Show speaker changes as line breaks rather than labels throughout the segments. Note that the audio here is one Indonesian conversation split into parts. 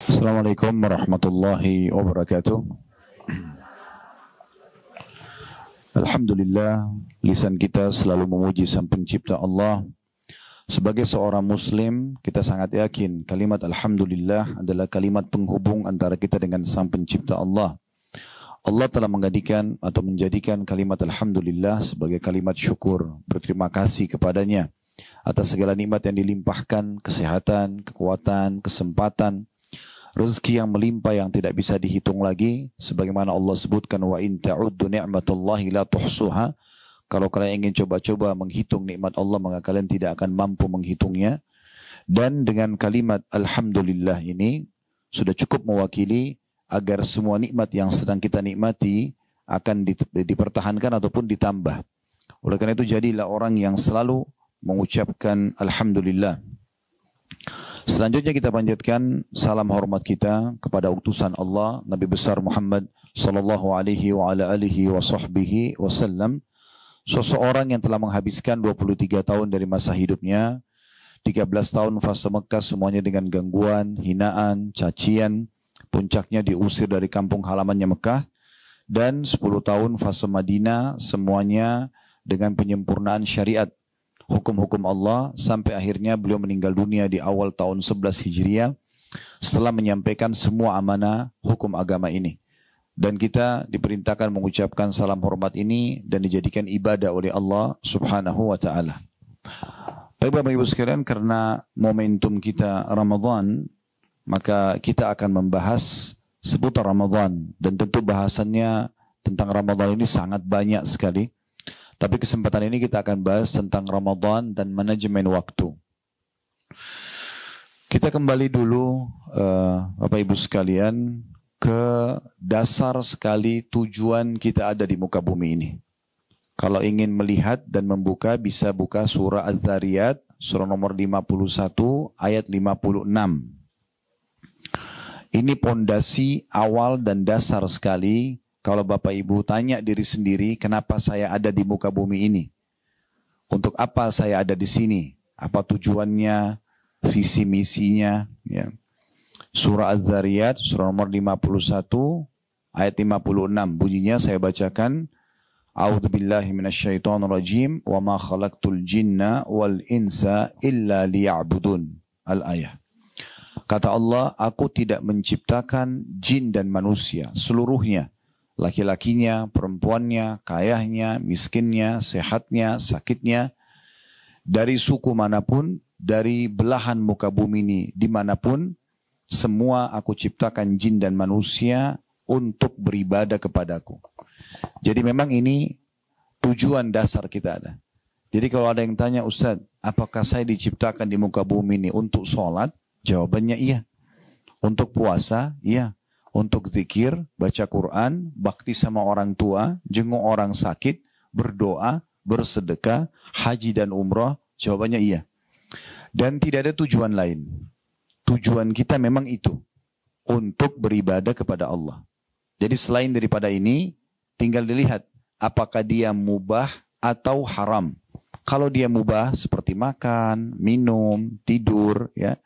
Assalamualaikum warahmatullahi wabarakatuh. Alhamdulillah, lisan kita selalu memuji Sang Pencipta Allah. Sebagai seorang muslim, kita sangat yakin kalimat Alhamdulillah adalah kalimat penghubung antara kita dengan Sang Pencipta Allah. Allah telah menjadikan kalimat Alhamdulillah sebagai kalimat syukur, berterima kasih kepadanya atas segala nikmat yang dilimpahkan, kesehatan, kekuatan, kesempatan, rezeki yang melimpah yang tidak bisa dihitung lagi, sebagaimana Allah sebutkan wa in ta'uddu ni'matallahi la tuhsuha. Kalau kalian ingin coba-coba menghitung nikmat Allah, maka kalian tidak akan mampu menghitungnya. Dan dengan kalimat alhamdulillah ini sudah cukup mewakili agar semua nikmat yang sedang kita nikmati akan dipertahankan ataupun ditambah. Oleh karena itu jadilah orang yang selalu mengucapkan alhamdulillah. Selanjutnya kita panjatkan salam hormat kita kepada utusan Allah Nabi besar Muhammad sallallahu alaihi wa ala alihi wa sahbihi wasallam, seseorang yang telah menghabiskan 23 tahun dari masa hidupnya, 13 tahun fase Mekah semuanya dengan gangguan, hinaan, cacian, puncaknya diusir dari kampung halamannya Mekah, dan 10 tahun fase Madinah semuanya dengan penyempurnaan syariat, hukum-hukum Allah, sampai akhirnya beliau meninggal dunia di awal tahun 11 Hijriah setelah menyampaikan semua amanah hukum agama ini. Dan kita diperintahkan mengucapkan salam hormat ini dan dijadikan ibadah oleh Allah subhanahu wa ta'ala. Baik Bapak Ibu sekalian, karena momentum kita Ramadan, maka kita akan membahas seputar Ramadan. Dan tentu bahasannya tentang Ramadan ini sangat banyak sekali. Tapi kesempatan ini kita akan bahas tentang Ramadan dan manajemen waktu. Kita kembali dulu Bapak Ibu sekalian ke dasar sekali tujuan kita ada di muka bumi ini. Kalau ingin melihat dan membuka bisa buka surah Az-Zariyat, surah nomor 51 ayat 56. Ini pondasi awal dan dasar sekali. Kalau Bapak Ibu tanya diri sendiri, kenapa saya ada di muka bumi ini? Untuk apa saya ada di sini? Apa tujuannya, visi misinya? Ya. Surah Az-Zariyat, surah nomor 51, ayat 56. Bunyinya saya bacakan. A'udzubillahi minasyaitonirrajim. Wa ma khalaqtul jinna wal insa illa liya'budun. Al-ayah. Kata Allah, aku tidak menciptakan jin dan manusia seluruhnya. Laki-lakinya, perempuannya, kayahnya, miskinnya, sehatnya, sakitnya, dari suku manapun, dari belahan muka bumi ini, dimanapun, semua aku ciptakan jin dan manusia untuk beribadah kepadaku. Jadi memang ini tujuan dasar kita ada. Jadi kalau ada yang tanya, Ustaz, apakah saya diciptakan di muka bumi ini untuk sholat? Jawabannya iya. Untuk puasa, iya. Untuk zikir, baca Quran, bakti sama orang tua, jenguk orang sakit, berdoa, bersedekah, haji dan umrah, jawabannya iya. Dan tidak ada tujuan lain. Tujuan kita memang itu, untuk beribadah kepada Allah. Jadi selain daripada ini, tinggal dilihat apakah dia mubah atau haram. Kalau dia mubah seperti makan, minum, tidur, ya,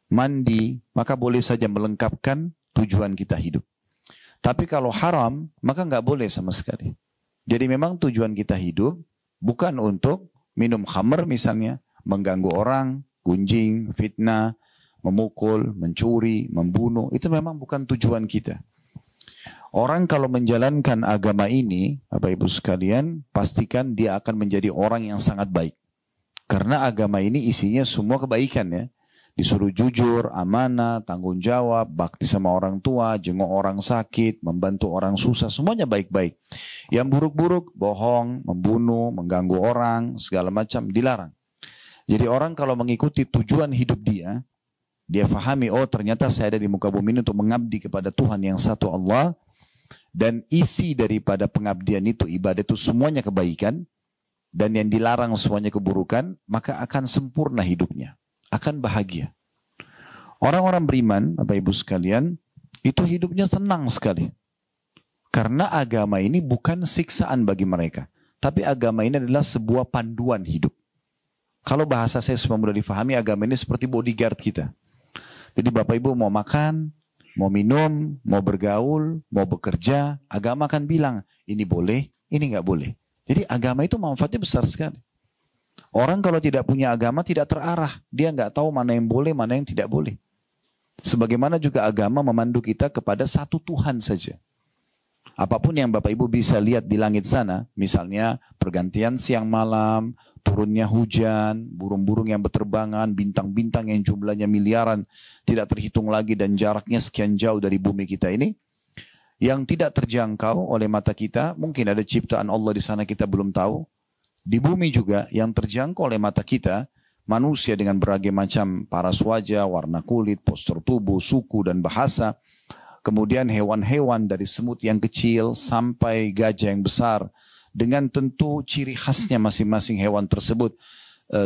mandi, maka boleh saja melengkapkan tujuan kita hidup. Tapi kalau haram, maka nggak boleh sama sekali. Jadi memang tujuan kita hidup bukan untuk minum khamr misalnya, mengganggu orang, gunjing, fitnah, memukul, mencuri, membunuh. Itu memang bukan tujuan kita. Orang kalau menjalankan agama ini, Bapak Ibu sekalian, pastikan dia akan menjadi orang yang sangat baik. Karena agama ini isinya semua kebaikan ya. Disuruh jujur, amanah, tanggung jawab, bakti sama orang tua, jenguk orang sakit, membantu orang susah, semuanya baik-baik. Yang buruk-buruk, bohong, membunuh, mengganggu orang, segala macam dilarang. Jadi orang kalau mengikuti tujuan hidup dia fahami, oh ternyata saya ada di muka bumi ini untuk mengabdi kepada Tuhan yang satu Allah, dan isi daripada pengabdian itu, ibadah itu semuanya kebaikan, dan yang dilarang semuanya keburukan, maka akan sempurna hidupnya. Akan bahagia. Orang-orang beriman, Bapak Ibu sekalian, itu hidupnya senang sekali. Karena agama ini bukan siksaan bagi mereka. Tapi agama ini adalah sebuah panduan hidup. Kalau bahasa saya supaya mudah difahami, agama ini seperti bodyguard kita. Jadi Bapak Ibu mau makan, mau minum, mau bergaul, mau bekerja, agama akan bilang ini boleh, ini nggak boleh. Jadi agama itu manfaatnya besar sekali. Orang kalau tidak punya agama tidak terarah. Dia nggak tahu mana yang boleh, mana yang tidak boleh. Sebagaimana juga agama memandu kita kepada satu Tuhan saja. Apapun yang Bapak Ibu bisa lihat di langit sana, misalnya pergantian siang malam, turunnya hujan, burung-burung yang berterbangan, bintang-bintang yang jumlahnya miliaran, tidak terhitung lagi dan jaraknya sekian jauh dari bumi kita ini, yang tidak terjangkau oleh mata kita, mungkin ada ciptaan Allah di sana kita belum tahu. Di bumi juga yang terjangkau oleh mata kita, manusia dengan berbagai macam paras wajah, warna kulit, postur tubuh, suku dan bahasa. Kemudian hewan-hewan dari semut yang kecil sampai gajah yang besar. Dengan tentu ciri khasnya masing-masing hewan tersebut.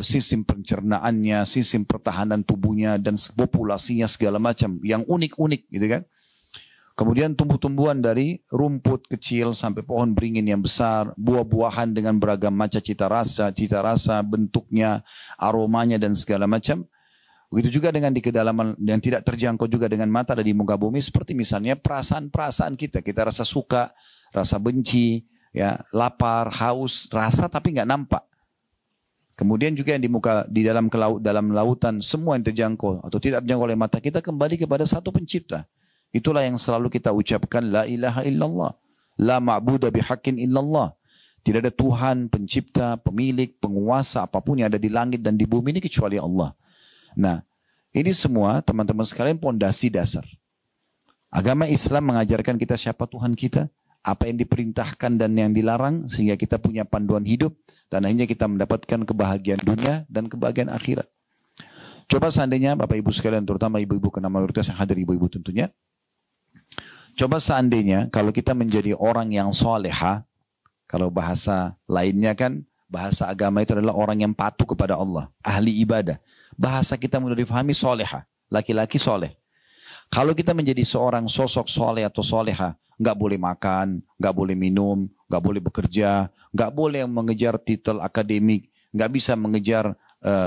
Sistem pencernaannya, sistem pertahanan tubuhnya dan populasinya segala macam. Yang unik-unik gitu kan. Kemudian tumbuh-tumbuhan dari rumput kecil sampai pohon beringin yang besar. Buah-buahan dengan beragam macam cita rasa, bentuknya, aromanya dan segala macam. Begitu juga dengan di kedalaman yang tidak terjangkau juga dengan mata dari muka bumi, seperti misalnya perasaan-perasaan kita. Kita rasa suka, rasa benci, ya, lapar, haus, rasa tapi nggak nampak. Kemudian juga yang di dalam lautan, semua yang terjangkau atau tidak terjangkau oleh mata kita kembali kepada satu pencipta. Itulah yang selalu kita ucapkan, la ilaha illallah, la ma'budu bihaqqin illallah. Tidak ada Tuhan, pencipta, pemilik, penguasa apapun yang ada di langit dan di bumi ini kecuali Allah. Nah, ini semua teman-teman sekalian pondasi dasar. Agama Islam mengajarkan kita siapa Tuhan kita, apa yang diperintahkan dan yang dilarang, sehingga kita punya panduan hidup, dan akhirnya kita mendapatkan kebahagiaan dunia dan kebahagiaan akhirat. Coba seandainya Bapak Ibu sekalian, terutama ibu-ibu karena mayoritas yang hadir ibu-ibu tentunya, coba seandainya kalau kita menjadi orang yang soleha, kalau bahasa lainnya kan, bahasa agama itu adalah orang yang patuh kepada Allah, ahli ibadah. Bahasa kita mudah difahami soleha, laki-laki soleh. Kalau kita menjadi seorang sosok soleh atau soleha, nggak boleh makan, nggak boleh minum, nggak boleh bekerja, nggak boleh mengejar titel akademik, nggak bisa mengejar,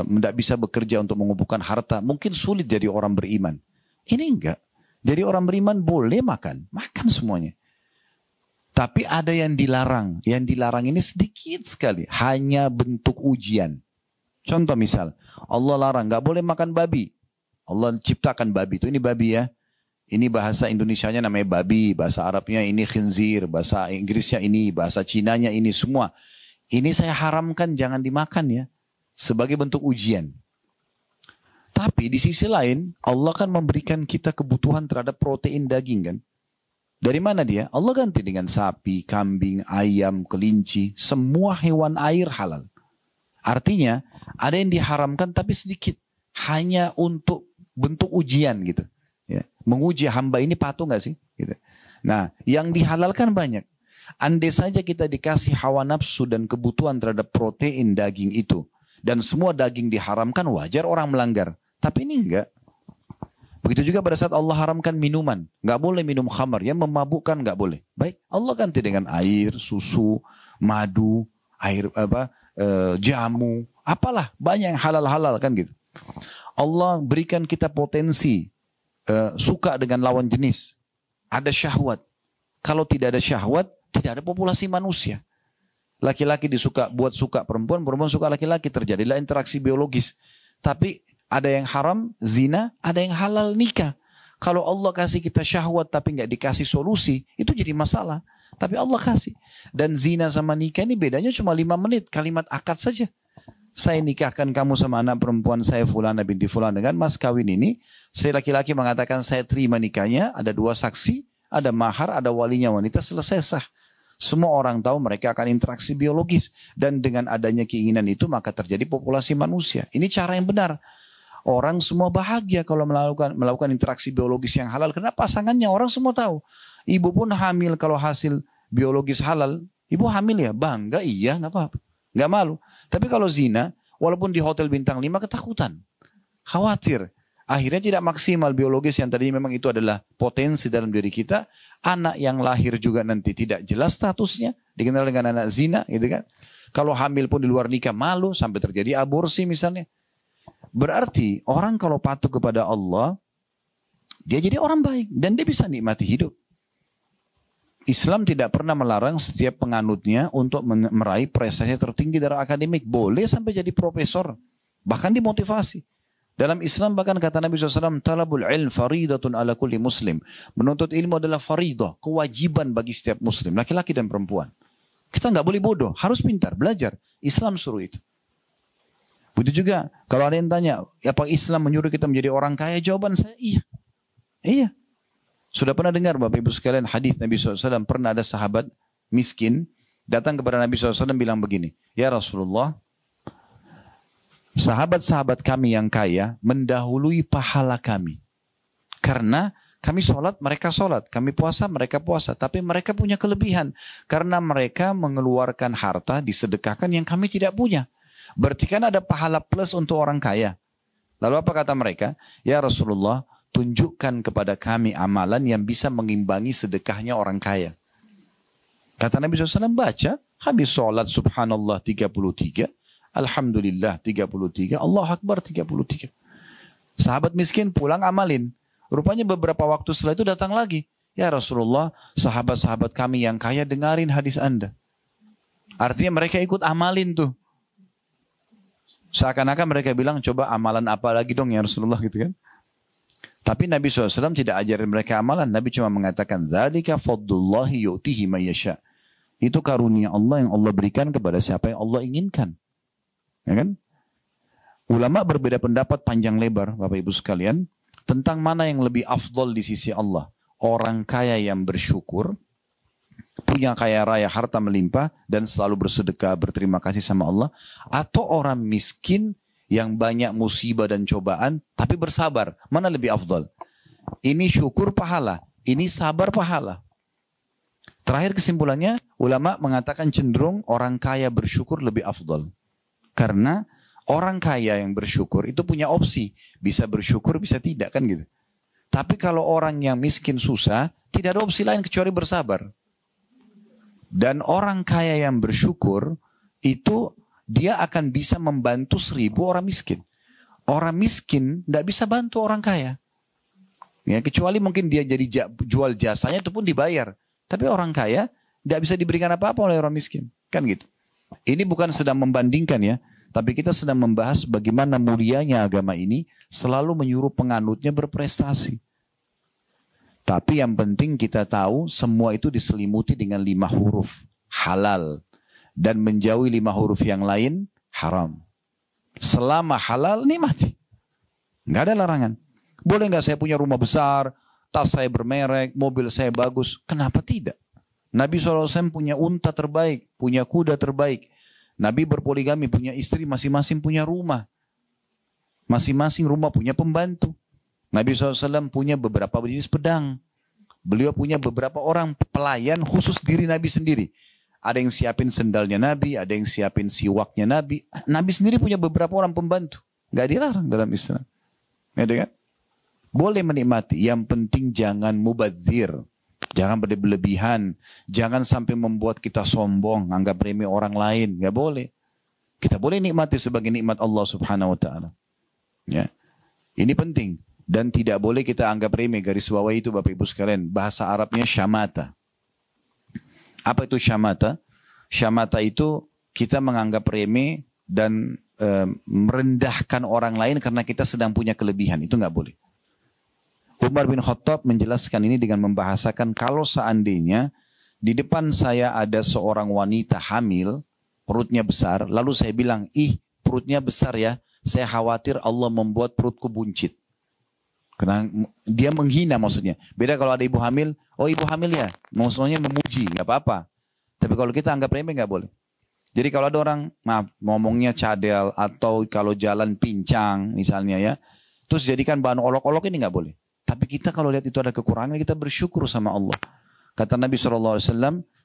nggak bisa bekerja untuk mengumpulkan harta. Mungkin sulit jadi orang beriman. Ini enggak. Jadi orang beriman boleh makan semuanya. Tapi ada yang dilarang. Yang dilarang ini sedikit sekali, hanya bentuk ujian. Contoh misal, Allah larang nggak boleh makan babi. Allah ciptakan babi itu, ini babi ya. Ini bahasa Indonesianya namanya babi, bahasa Arabnya ini khinzir, bahasa Inggrisnya ini, bahasa Cinanya ini semua. Ini saya haramkan jangan dimakan ya, sebagai bentuk ujian. Tapi di sisi lain, Allah kan memberikan kita kebutuhan terhadap protein daging kan. Dari mana dia? Allah ganti dengan sapi, kambing, ayam, kelinci, semua hewan air halal. Artinya ada yang diharamkan tapi sedikit, hanya untuk bentuk ujian gitu. Ya. Menguji hamba ini patuh nggak sih? Gitu. Nah, yang dihalalkan banyak. Andai saja kita dikasih hawa nafsu dan kebutuhan terhadap protein daging itu, dan semua daging diharamkan, wajar orang melanggar. Tapi ini enggak. Begitu juga pada saat Allah haramkan minuman, nggak boleh minum khamar, yang memabukkan nggak boleh. Baik, Allah ganti dengan air, susu, madu, air jamu, apalah banyak yang halal-halal kan gitu. Allah berikan kita potensi suka dengan lawan jenis, ada syahwat. Kalau tidak ada syahwat, tidak ada populasi manusia. Laki-laki buat suka perempuan, perempuan suka laki-laki, terjadilah interaksi biologis. Tapi ada yang haram, zina, ada yang halal, nikah. Kalau Allah kasih kita syahwat tapi nggak dikasih solusi, itu jadi masalah. Tapi Allah kasih. Dan zina sama nikah ini bedanya cuma 5 menit. Kalimat akad saja. Saya nikahkan kamu sama anak perempuan saya Fulana binti Fulana dengan mas kawin ini. Saya laki-laki mengatakan saya terima nikahnya. Ada 2 saksi. Ada mahar, ada walinya wanita. Selesai sah. Semua orang tahu mereka akan interaksi biologis. Dan dengan adanya keinginan itu maka terjadi populasi manusia. Ini cara yang benar. Orang semua bahagia kalau melakukan interaksi biologis yang halal. Karena pasangannya orang semua tahu. Ibu pun hamil kalau hasil biologis halal. Ibu hamil ya bangga, iya nggak apa-apa. Nggak malu. Tapi kalau zina, walaupun di hotel bintang 5 ketakutan. Khawatir. Akhirnya tidak maksimal biologis yang tadi memang itu adalah potensi dalam diri kita. Anak yang lahir juga nanti tidak jelas statusnya. Dikenal dengan anak zina gitu kan. Kalau hamil pun di luar nikah malu sampai terjadi aborsi misalnya. Berarti orang kalau patuh kepada Allah, dia jadi orang baik dan dia bisa nikmati hidup. Islam tidak pernah melarang setiap penganutnya untuk meraih prestasi tertinggi dari akademik. Boleh sampai jadi profesor. Bahkan dimotivasi. Dalam Islam bahkan kata Nabi SAW, talabul ilm faridatun ala kulli muslim. Menuntut ilmu adalah faridah, kewajiban bagi setiap muslim, laki-laki dan perempuan. Kita nggak boleh bodoh, harus pintar, belajar. Islam suruh itu. Begitu juga, kalau ada yang tanya, apa Islam menyuruh kita menjadi orang kaya? Jawaban saya, iya. Iya. Sudah pernah dengar Bapak Ibu sekalian hadis Nabi SAW, pernah ada sahabat miskin datang kepada Nabi SAW bilang begini, ya Rasulullah, sahabat-sahabat kami yang kaya mendahului pahala kami. Karena kami sholat, mereka sholat. Kami puasa, mereka puasa. Tapi mereka punya kelebihan. Karena mereka mengeluarkan harta, disedekahkan yang kami tidak punya. Berarti kan ada pahala plus untuk orang kaya. Lalu apa kata mereka? Ya Rasulullah, tunjukkan kepada kami amalan yang bisa mengimbangi sedekahnya orang kaya. Kata Nabi SAW, baca. Habis sholat subhanallah 33. Alhamdulillah 33. Allah Akbar 33. Sahabat miskin pulang amalin. Rupanya beberapa waktu setelah itu datang lagi. Ya Rasulullah, sahabat-sahabat kami yang kaya dengarin hadis Anda. Artinya mereka ikut amalin tuh. Seakan-akan mereka bilang, coba amalan apa lagi dong ya Rasulullah gitu kan. Tapi Nabi SAW tidak ajarin mereka amalan. Nabi cuma mengatakan, dzalika fadlullahi yu'tihi may yasha. Itu karunia Allah yang Allah berikan kepada siapa yang Allah inginkan. Ya kan? Ulama berbeda pendapat panjang lebar, Bapak Ibu sekalian, tentang mana yang lebih afdol di sisi Allah. Orang kaya yang bersyukur, punya kaya raya, harta melimpah, dan selalu bersedekah, berterima kasih sama Allah. Atau orang miskin yang banyak musibah dan cobaan, tapi bersabar. Mana lebih afdal? Ini syukur pahala, ini sabar pahala. Terakhir kesimpulannya, ulama mengatakan cenderung orang kaya bersyukur lebih afdal. Karena orang kaya yang bersyukur itu punya opsi. Bisa bersyukur, bisa tidak kan gitu. Tapi kalau orang yang miskin susah, tidak ada opsi lain kecuali bersabar. Dan orang kaya yang bersyukur itu dia akan bisa membantu 1000 orang miskin. Orang miskin tidak bisa bantu orang kaya. Ya, kecuali mungkin dia jadi jual jasanya itu pun dibayar. Tapi orang kaya tidak bisa diberikan apa-apa oleh orang miskin. Kan gitu. Ini bukan sedang membandingkan ya. Tapi kita sedang membahas bagaimana mulianya agama ini selalu menyuruh penganutnya berprestasi. Tapi yang penting kita tahu semua itu diselimuti dengan 5 huruf. Halal. Dan menjauhi 5 huruf yang lain haram. Selama halal nikmati. Nggak ada larangan. Boleh nggak saya punya rumah besar, tas saya bermerek, mobil saya bagus? Kenapa tidak? Nabi SAW punya unta terbaik, punya kuda terbaik. Nabi berpoligami, punya istri, masing-masing punya rumah. Masing-masing rumah punya pembantu. Nabi SAW punya beberapa jenis pedang. Beliau punya beberapa orang pelayan khusus diri Nabi sendiri. Ada yang siapin sendalnya Nabi, ada yang siapin siwaknya Nabi. Nabi sendiri punya beberapa orang pembantu. Gak dilarang dalam Islam. Ya, kan? Boleh menikmati. Yang penting jangan mubadzir. Jangan berlebihan. Jangan sampai membuat kita sombong. Anggap remeh orang lain. Gak boleh. Kita boleh nikmati sebagai nikmat Allah Subhanahu Wa Taala. Ya. Ini penting. Dan tidak boleh kita anggap remeh. Garis bawah itu Bapak Ibu sekalian. Bahasa Arabnya syamata. Apa itu syamata? Syamata itu kita menganggap remeh dan merendahkan orang lain karena kita sedang punya kelebihan. Itu nggak boleh. Umar bin Khattab menjelaskan ini dengan membahasakan kalau seandainya di depan saya ada seorang wanita hamil, perutnya besar, lalu saya bilang, ih perutnya besar ya, saya khawatir Allah membuat perutku buncit. Karena dia menghina maksudnya. Beda kalau ada ibu hamil, oh ibu hamil ya, maksudnya memuji, nggak apa-apa. Tapi kalau kita anggap remeh nggak boleh. Jadi kalau ada orang, maaf, ngomongnya cadel atau kalau jalan pincang misalnya ya, terus jadikan bahan olok-olok ini nggak boleh. Tapi kita kalau lihat itu ada kekurangan, kita bersyukur sama Allah. Kata Nabi SAW,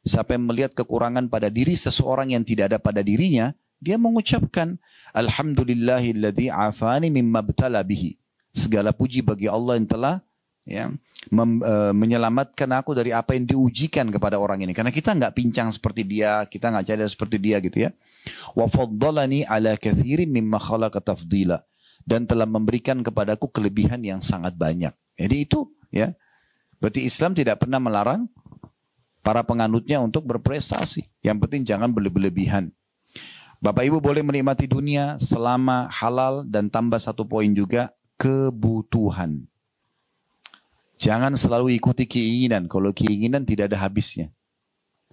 siapa yang melihat kekurangan pada diri seseorang yang tidak ada pada dirinya, dia mengucapkan, Alhamdulillahilladzi afani mimma btala bihi. Segala puji bagi Allah yang telah ya, menyelamatkan aku dari apa yang diujikan kepada orang ini. Karena kita nggak pincang seperti dia, kita nggak cadel seperti dia gitu ya. Wa faddalani ala katsirin mimma khalaqa tafdila. Dan telah memberikan kepadaku kelebihan yang sangat banyak. Jadi itu ya. Berarti Islam tidak pernah melarang para penganutnya untuk berprestasi. Yang penting jangan berlebihan. Bapak Ibu boleh menikmati dunia selama halal dan tambah satu poin juga, kebutuhan. Jangan selalu ikuti keinginan. Kalau keinginan tidak ada habisnya.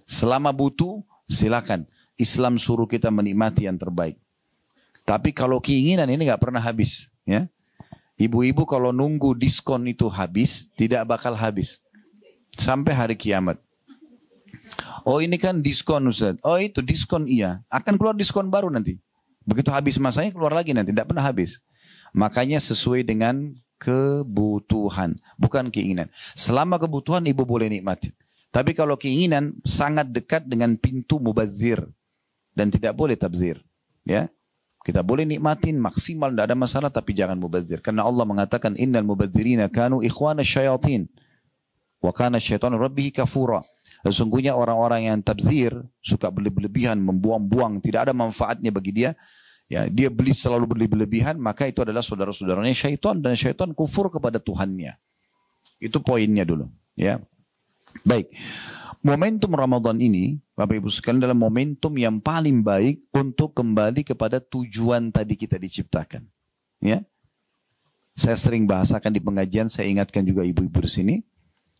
Selama butuh, silakan. Islam suruh kita menikmati yang terbaik. Tapi kalau keinginan ini nggak pernah habis. Ya. Ibu-ibu kalau nunggu diskon itu habis, tidak bakal habis. Sampai hari kiamat. Oh ini kan diskon Ustaz. Oh itu diskon iya. Akan keluar diskon baru nanti. Begitu habis masanya keluar lagi nanti. Tidak pernah habis. Makanya sesuai dengan kebutuhan. Bukan keinginan. Selama kebutuhan ibu boleh nikmati. Tapi kalau keinginan sangat dekat dengan pintu mubazir. Dan tidak boleh tabzir. Ya. Kita boleh nikmatin maksimal. Tidak ada masalah. Tapi jangan mubazir. Karena Allah mengatakan. Innal mubazirina kanu ikhwana syayatin. Wa kana syaitanu rabbihi kafura. Sesungguhnya orang-orang yang tabzir, suka berlebihan, membuang-buang, tidak ada manfaatnya bagi dia. Ya, dia beli selalu berlebihan, maka itu adalah saudara-saudaranya syaitan dan syaitan kufur kepada Tuhannya. Itu poinnya dulu. Ya, baik. Momentum Ramadan ini, Bapak Ibu sekalian, adalah momentum yang paling baik untuk kembali kepada tujuan tadi kita diciptakan. Ya, saya sering bahasakan di pengajian, saya ingatkan juga ibu-ibu di sini.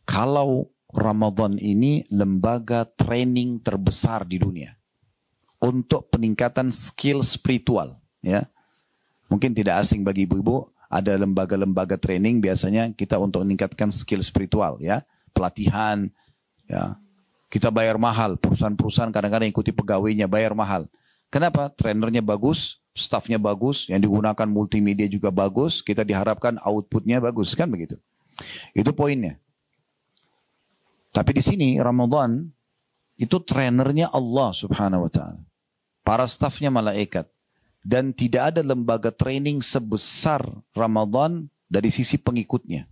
Kalau Ramadan ini lembaga training terbesar di dunia untuk peningkatan skill spiritual, ya. Mungkin tidak asing bagi ibu-ibu, ada lembaga-lembaga training biasanya kita untuk meningkatkan skill spiritual, ya, pelatihan, ya. Kita bayar mahal, perusahaan-perusahaan kadang-kadang ikuti pegawainya bayar mahal. Kenapa? Trainernya bagus, staffnya bagus, yang digunakan multimedia juga bagus, kita diharapkan outputnya bagus, kan begitu. Itu poinnya. Tapi di sini Ramadan itu trainernya Allah Subhanahu wa taala. Para stafnya malaikat. Dan tidak ada lembaga training sebesar Ramadan dari sisi pengikutnya.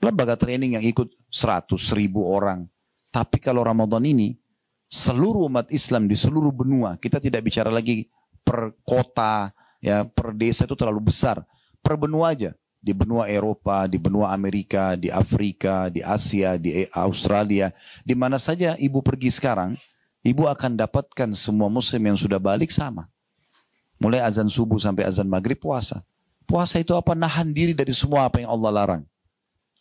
Lembaga training yang ikut 100.000 orang. Tapi kalau Ramadan ini seluruh umat Islam di seluruh benua, kita tidak bicara lagi per kota, ya, per desa itu terlalu besar. Per benua aja. Di benua Eropa, di benua Amerika, di Afrika, di Asia, di Australia. Di mana saja ibu pergi sekarang, ibu akan dapatkan semua muslim yang sudah balik sama. Mulai azan subuh sampai azan maghrib puasa. Puasa itu apa? Nahan diri dari semua apa yang Allah larang.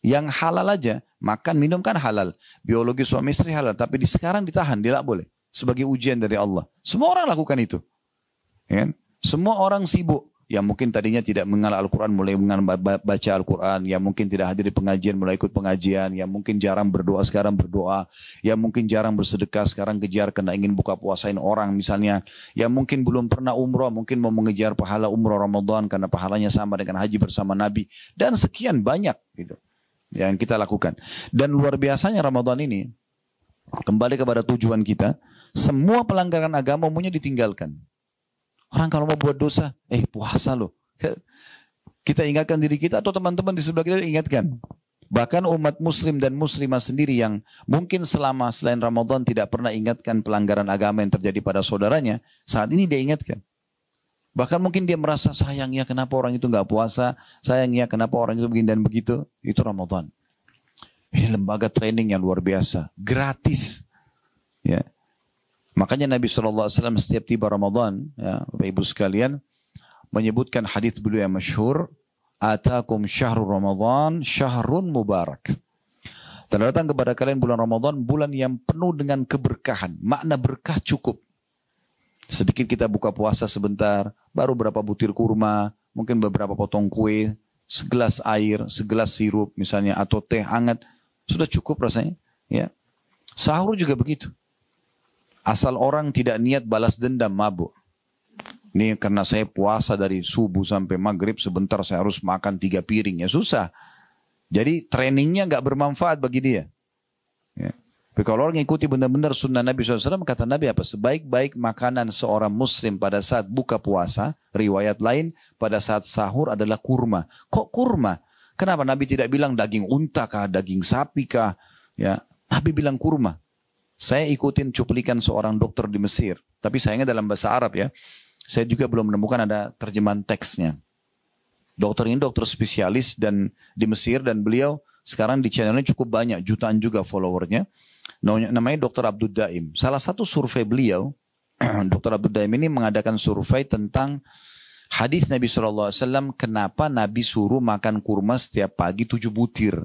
Yang halal aja, makan, minum kan halal. Biologi suami istri halal. Tapi sekarang ditahan, tidak boleh. Sebagai ujian dari Allah. Semua orang lakukan itu. Ya? Semua orang sibuk. Yang mungkin tadinya tidak mengenal Al-Quran mulai baca Al-Quran, yang mungkin tidak hadir di pengajian mulai ikut pengajian, yang mungkin jarang berdoa sekarang berdoa, yang mungkin jarang bersedekah sekarang kejar karena ingin buka puasain orang misalnya, yang mungkin belum pernah umroh mungkin mau mengejar pahala umroh Ramadan karena pahalanya sama dengan haji bersama Nabi, dan sekian banyak gitu yang kita lakukan. Dan luar biasanya Ramadan ini, kembali kepada tujuan kita, semua pelanggaran agama umumnya ditinggalkan. Orang kalau mau buat dosa, puasa loh. Kita ingatkan diri kita atau teman-teman di sebelah kita ingatkan. Bahkan umat muslim dan muslimah sendiri yang mungkin selama selain Ramadan tidak pernah ingatkan pelanggaran agama yang terjadi pada saudaranya, saat ini dia ingatkan. Bahkan mungkin dia merasa sayangnya kenapa orang itu nggak puasa, sayangnya kenapa orang itu begini dan begitu. Itu Ramadan. Ini lembaga training yang luar biasa, gratis. Ya. Makanya Nabi SAW setiap tiba Ramadan, ya, Bapak Ibu sekalian, menyebutkan hadis beliau yang masyhur, Atakum syahrul Ramadan, syahrun mubarak. Telah datang kepada kalian bulan Ramadan, bulan yang penuh dengan keberkahan. Makna berkah cukup. Sedikit kita buka puasa sebentar, baru berapa butir kurma, mungkin beberapa potong kue, segelas air, segelas sirup misalnya, atau teh hangat, sudah cukup rasanya. Ya. Sahur juga begitu. Asal orang tidak niat balas dendam, mabuk. Ini karena saya puasa dari subuh sampai maghrib, sebentar saya harus makan 3 piring. Ya susah. Jadi trainingnya nggak bermanfaat bagi dia. Ya. Tapi kalau orang ikuti benar-benar sunnah Nabi SAW, kata Nabi apa? Sebaik-baik makanan seorang muslim pada saat buka puasa, riwayat lain, pada saat sahur adalah kurma. Kok kurma? Kenapa Nabi tidak bilang daging unta kah, daging sapi kah? Ya. Nabi bilang kurma. Saya ikutin cuplikan seorang dokter di Mesir. Tapi sayangnya dalam bahasa Arab ya. Saya juga belum menemukan ada terjemahan teksnya. Dokter ini dokter spesialis dan di Mesir, dan beliau sekarang di channelnya cukup banyak, jutaan juga followernya. Namanya Dr. Abdul Daim. Salah satu survei beliau, Dr. Abdul Daim ini mengadakan survei tentang hadis Nabi SAW, kenapa Nabi suruh makan kurma setiap pagi 7 butir.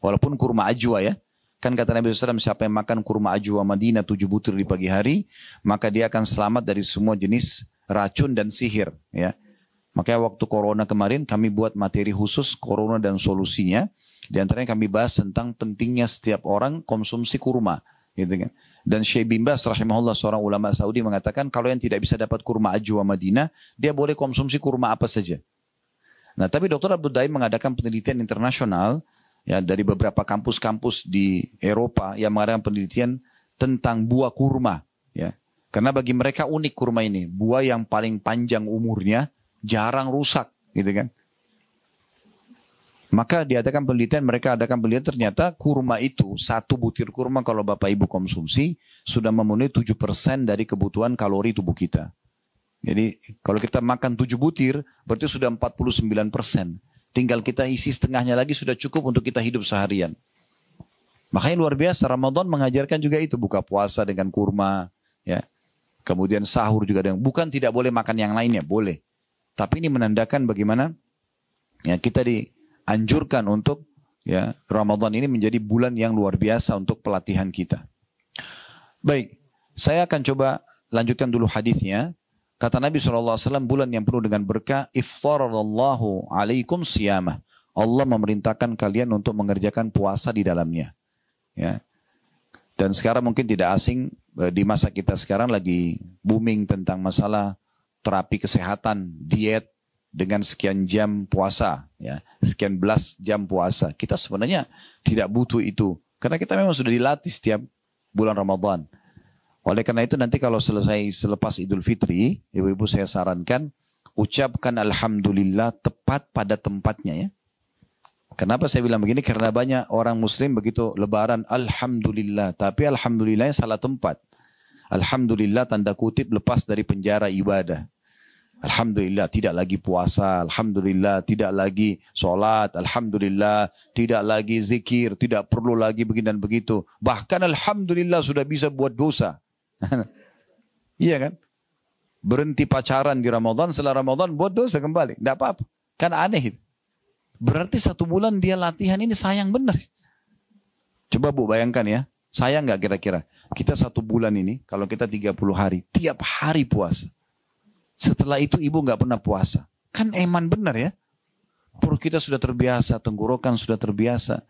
Walaupun kurma ajwa ya. Kan kata Nabi SAW, siapa yang makan kurma ajwa Madinah 7 butir di pagi hari, maka dia akan selamat dari semua jenis racun dan sihir. Ya. Makanya waktu corona kemarin kami buat materi khusus corona dan solusinya. Di antaranya kami bahas tentang pentingnya setiap orang konsumsi kurma. Gitu kan. Dan Syekh bin Baz rahimahullah, seorang ulama Saudi, mengatakan kalau yang tidak bisa dapat kurma ajwa Madinah, dia boleh konsumsi kurma apa saja. Nah, tapi Dr. Abdul Daim mengadakan penelitian internasional ya, dari beberapa kampus-kampus di Eropa yang mengadakan penelitian tentang buah kurma. Ya. Karena bagi mereka unik kurma ini. Buah yang paling panjang umurnya, jarang rusak. Gitu kan. Maka mereka adakan penelitian, ternyata kurma itu, 1 butir kurma kalau Bapak Ibu konsumsi, sudah memenuhi 7% dari kebutuhan kalori tubuh kita. Jadi kalau kita makan 7 butir, berarti sudah 49%. Tinggal kita isi setengahnya lagi sudah cukup untuk kita hidup seharian. Makanya luar biasa, Ramadan mengajarkan juga itu, buka puasa dengan kurma. Ya. Kemudian sahur juga dengan, bukan tidak boleh makan yang lainnya, boleh. Tapi ini menandakan bagaimana ya, kita anjurkan untuk ya Ramadan ini menjadi bulan yang luar biasa untuk pelatihan kita. Baik, saya akan coba lanjutkan dulu hadisnya. Kata Nabi SAW, bulan yang penuh dengan berkah, iftarallahu alaikum siyamah. Allah memerintahkan kalian untuk mengerjakan puasa di dalamnya. Ya. Dan sekarang mungkin tidak asing, di masa kita sekarang lagi booming tentang masalah terapi kesehatan, diet, dengan sekian jam puasa, ya, sekian belas jam puasa. Kita sebenarnya tidak butuh itu, karena kita memang sudah dilatih setiap bulan Ramadan. Oleh karena itu nanti kalau selepas Idul Fitri, ibu-ibu saya sarankan ucapkan Alhamdulillah tepat pada tempatnya ya. Kenapa saya bilang begini? Karena banyak orang Muslim begitu Lebaran Alhamdulillah, tapi Alhamdulillahnya salah tempat. Alhamdulillah tanda kutip lepas dari penjara ibadah. Alhamdulillah tidak lagi puasa, Alhamdulillah tidak lagi sholat, Alhamdulillah tidak lagi zikir, tidak perlu lagi begini dan begitu. Bahkan Alhamdulillah sudah bisa buat dosa. Iya kan? Berhenti pacaran di Ramadan, setelah Ramadan buat dosa kembali. Tidak apa-apa. Kan aneh. Berarti 1 bulan dia latihan ini sayang benar. Coba Bu bayangkan ya. Sayang nggak kira-kira? Kita 1 bulan ini, kalau kita 30 hari, tiap hari puasa. Setelah itu ibu nggak pernah puasa. Kan eman benar ya. Perut kita sudah terbiasa, tenggorokan sudah terbiasa.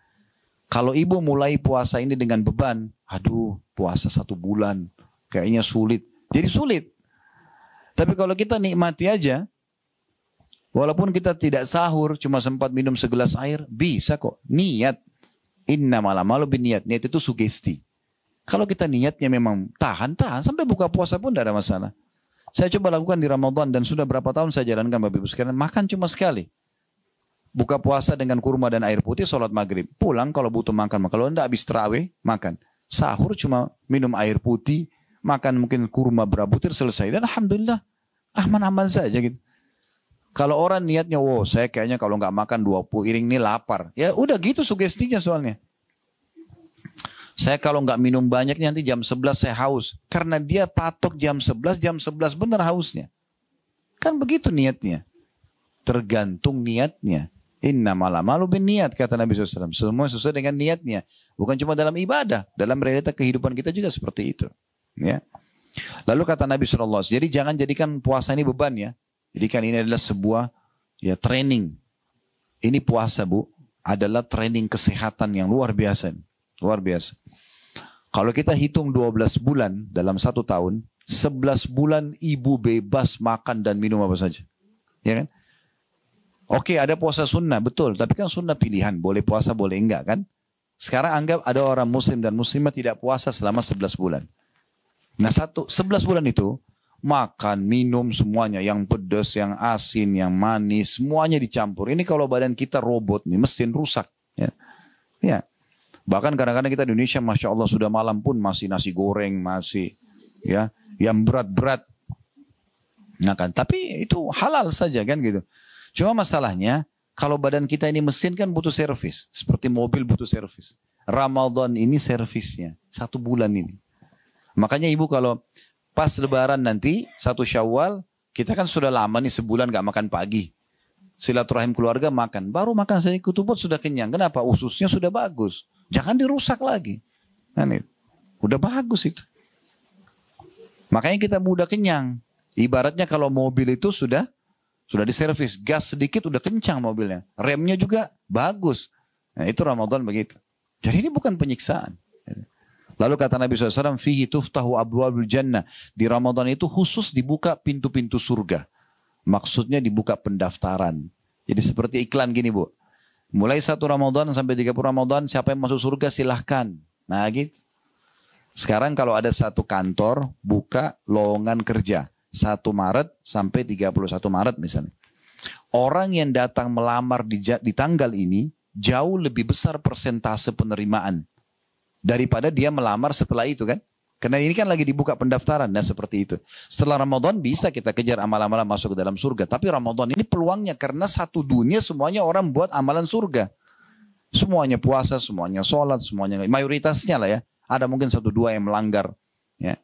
Kalau ibu mulai puasa ini dengan beban, aduh puasa 1 bulan, kayaknya sulit. Jadi sulit. Tapi kalau kita nikmati aja, walaupun kita tidak sahur, cuma sempat minum segelas air, bisa kok. Niat. Innamal a'malu binniyat. Niat itu sugesti. Kalau kita niatnya memang tahan sampai buka puasa pun tidak ada masalah. Saya coba lakukan di Ramadan dan sudah berapa tahun saya jalankan Bapak Ibu sekalian. Makan cuma sekali. Buka puasa dengan kurma dan air putih, sholat maghrib. Pulang kalau butuh makan. Kalau tidak habis terawih, makan. Sahur cuma minum air putih, makan mungkin kurma berapa butir, selesai. Dan Alhamdulillah, aman-aman saja gitu. Kalau orang niatnya, saya kayaknya kalau nggak makan 20 piring ini lapar. Ya udah gitu sugestinya soalnya. Saya kalau nggak minum banyak nanti jam 11 saya haus. Karena dia patok jam 11 benar hausnya. Kan begitu niatnya. Tergantung niatnya. Innamal a'malu binniyat kata Nabi SAW. Semua sesuai dengan niatnya. Bukan cuma dalam ibadah. Dalam realita kehidupan kita juga seperti itu. Ya. Lalu kata Nabi SAW. Jadi jangan jadikan puasa ini beban ya. Jadikan ini adalah sebuah ya training. Ini puasa Bu. Adalah training kesehatan yang luar biasa. Luar biasa. Kalau kita hitung 12 bulan dalam 1 tahun, 11 bulan ibu bebas makan dan minum apa saja. Ya kan? Oke, ada puasa sunnah, betul. Tapi kan sunnah pilihan. Boleh puasa, boleh enggak kan? Sekarang anggap ada orang muslim dan muslimah tidak puasa selama 11 bulan. Nah 11 bulan itu, makan, minum semuanya. Yang pedas, yang asin, yang manis, semuanya dicampur. Ini kalau badan kita robot nih, mesin rusak. Ya. Ya. Bahkan kadang-kadang kita di Indonesia, Masya Allah sudah malam pun masih nasi goreng, masih ya yang berat-berat. Nah kan, tapi itu halal saja kan gitu. Cuma masalahnya, kalau badan kita ini mesin kan butuh servis. Seperti mobil butuh servis. Ramadan ini servisnya. 1 bulan ini. Makanya ibu kalau pas lebaran nanti, 1 Syawal, kita kan sudah lama nih sebulan gak makan pagi. Silaturahim keluarga makan. Baru makan seni ketupot sudah kenyang. Kenapa? Ususnya sudah bagus. Jangan dirusak lagi. Nah, udah bagus itu. Makanya kita mudah kenyang. Ibaratnya kalau mobil itu sudah diservis, gas sedikit udah kencang mobilnya. Remnya juga bagus. Nah itu Ramadan begitu. Jadi ini bukan penyiksaan. Lalu kata Nabi SAW, fihi tuftahu abwabul jannah. Di Ramadan itu khusus dibuka pintu-pintu surga. Maksudnya dibuka pendaftaran. Jadi seperti iklan gini bu. Mulai 1 Ramadan sampai 30 Ramadan, siapa yang masuk surga silahkan. Nah gitu. Sekarang kalau ada satu kantor, buka lowongan kerja. 1 Maret sampai 31 Maret misalnya. Orang yang datang melamar di tanggal ini jauh lebih besar persentase penerimaan daripada dia melamar setelah itu kan. Karena ini kan lagi dibuka pendaftaran dan seperti itu. Setelah Ramadan bisa kita kejar amal-amalan masuk ke dalam surga. Tapi Ramadan ini peluangnya karena satu dunia semuanya orang buat amalan surga. Semuanya puasa, semuanya sholat, semuanya mayoritasnya lah ya. Ada mungkin 1-2 yang melanggar. Ya.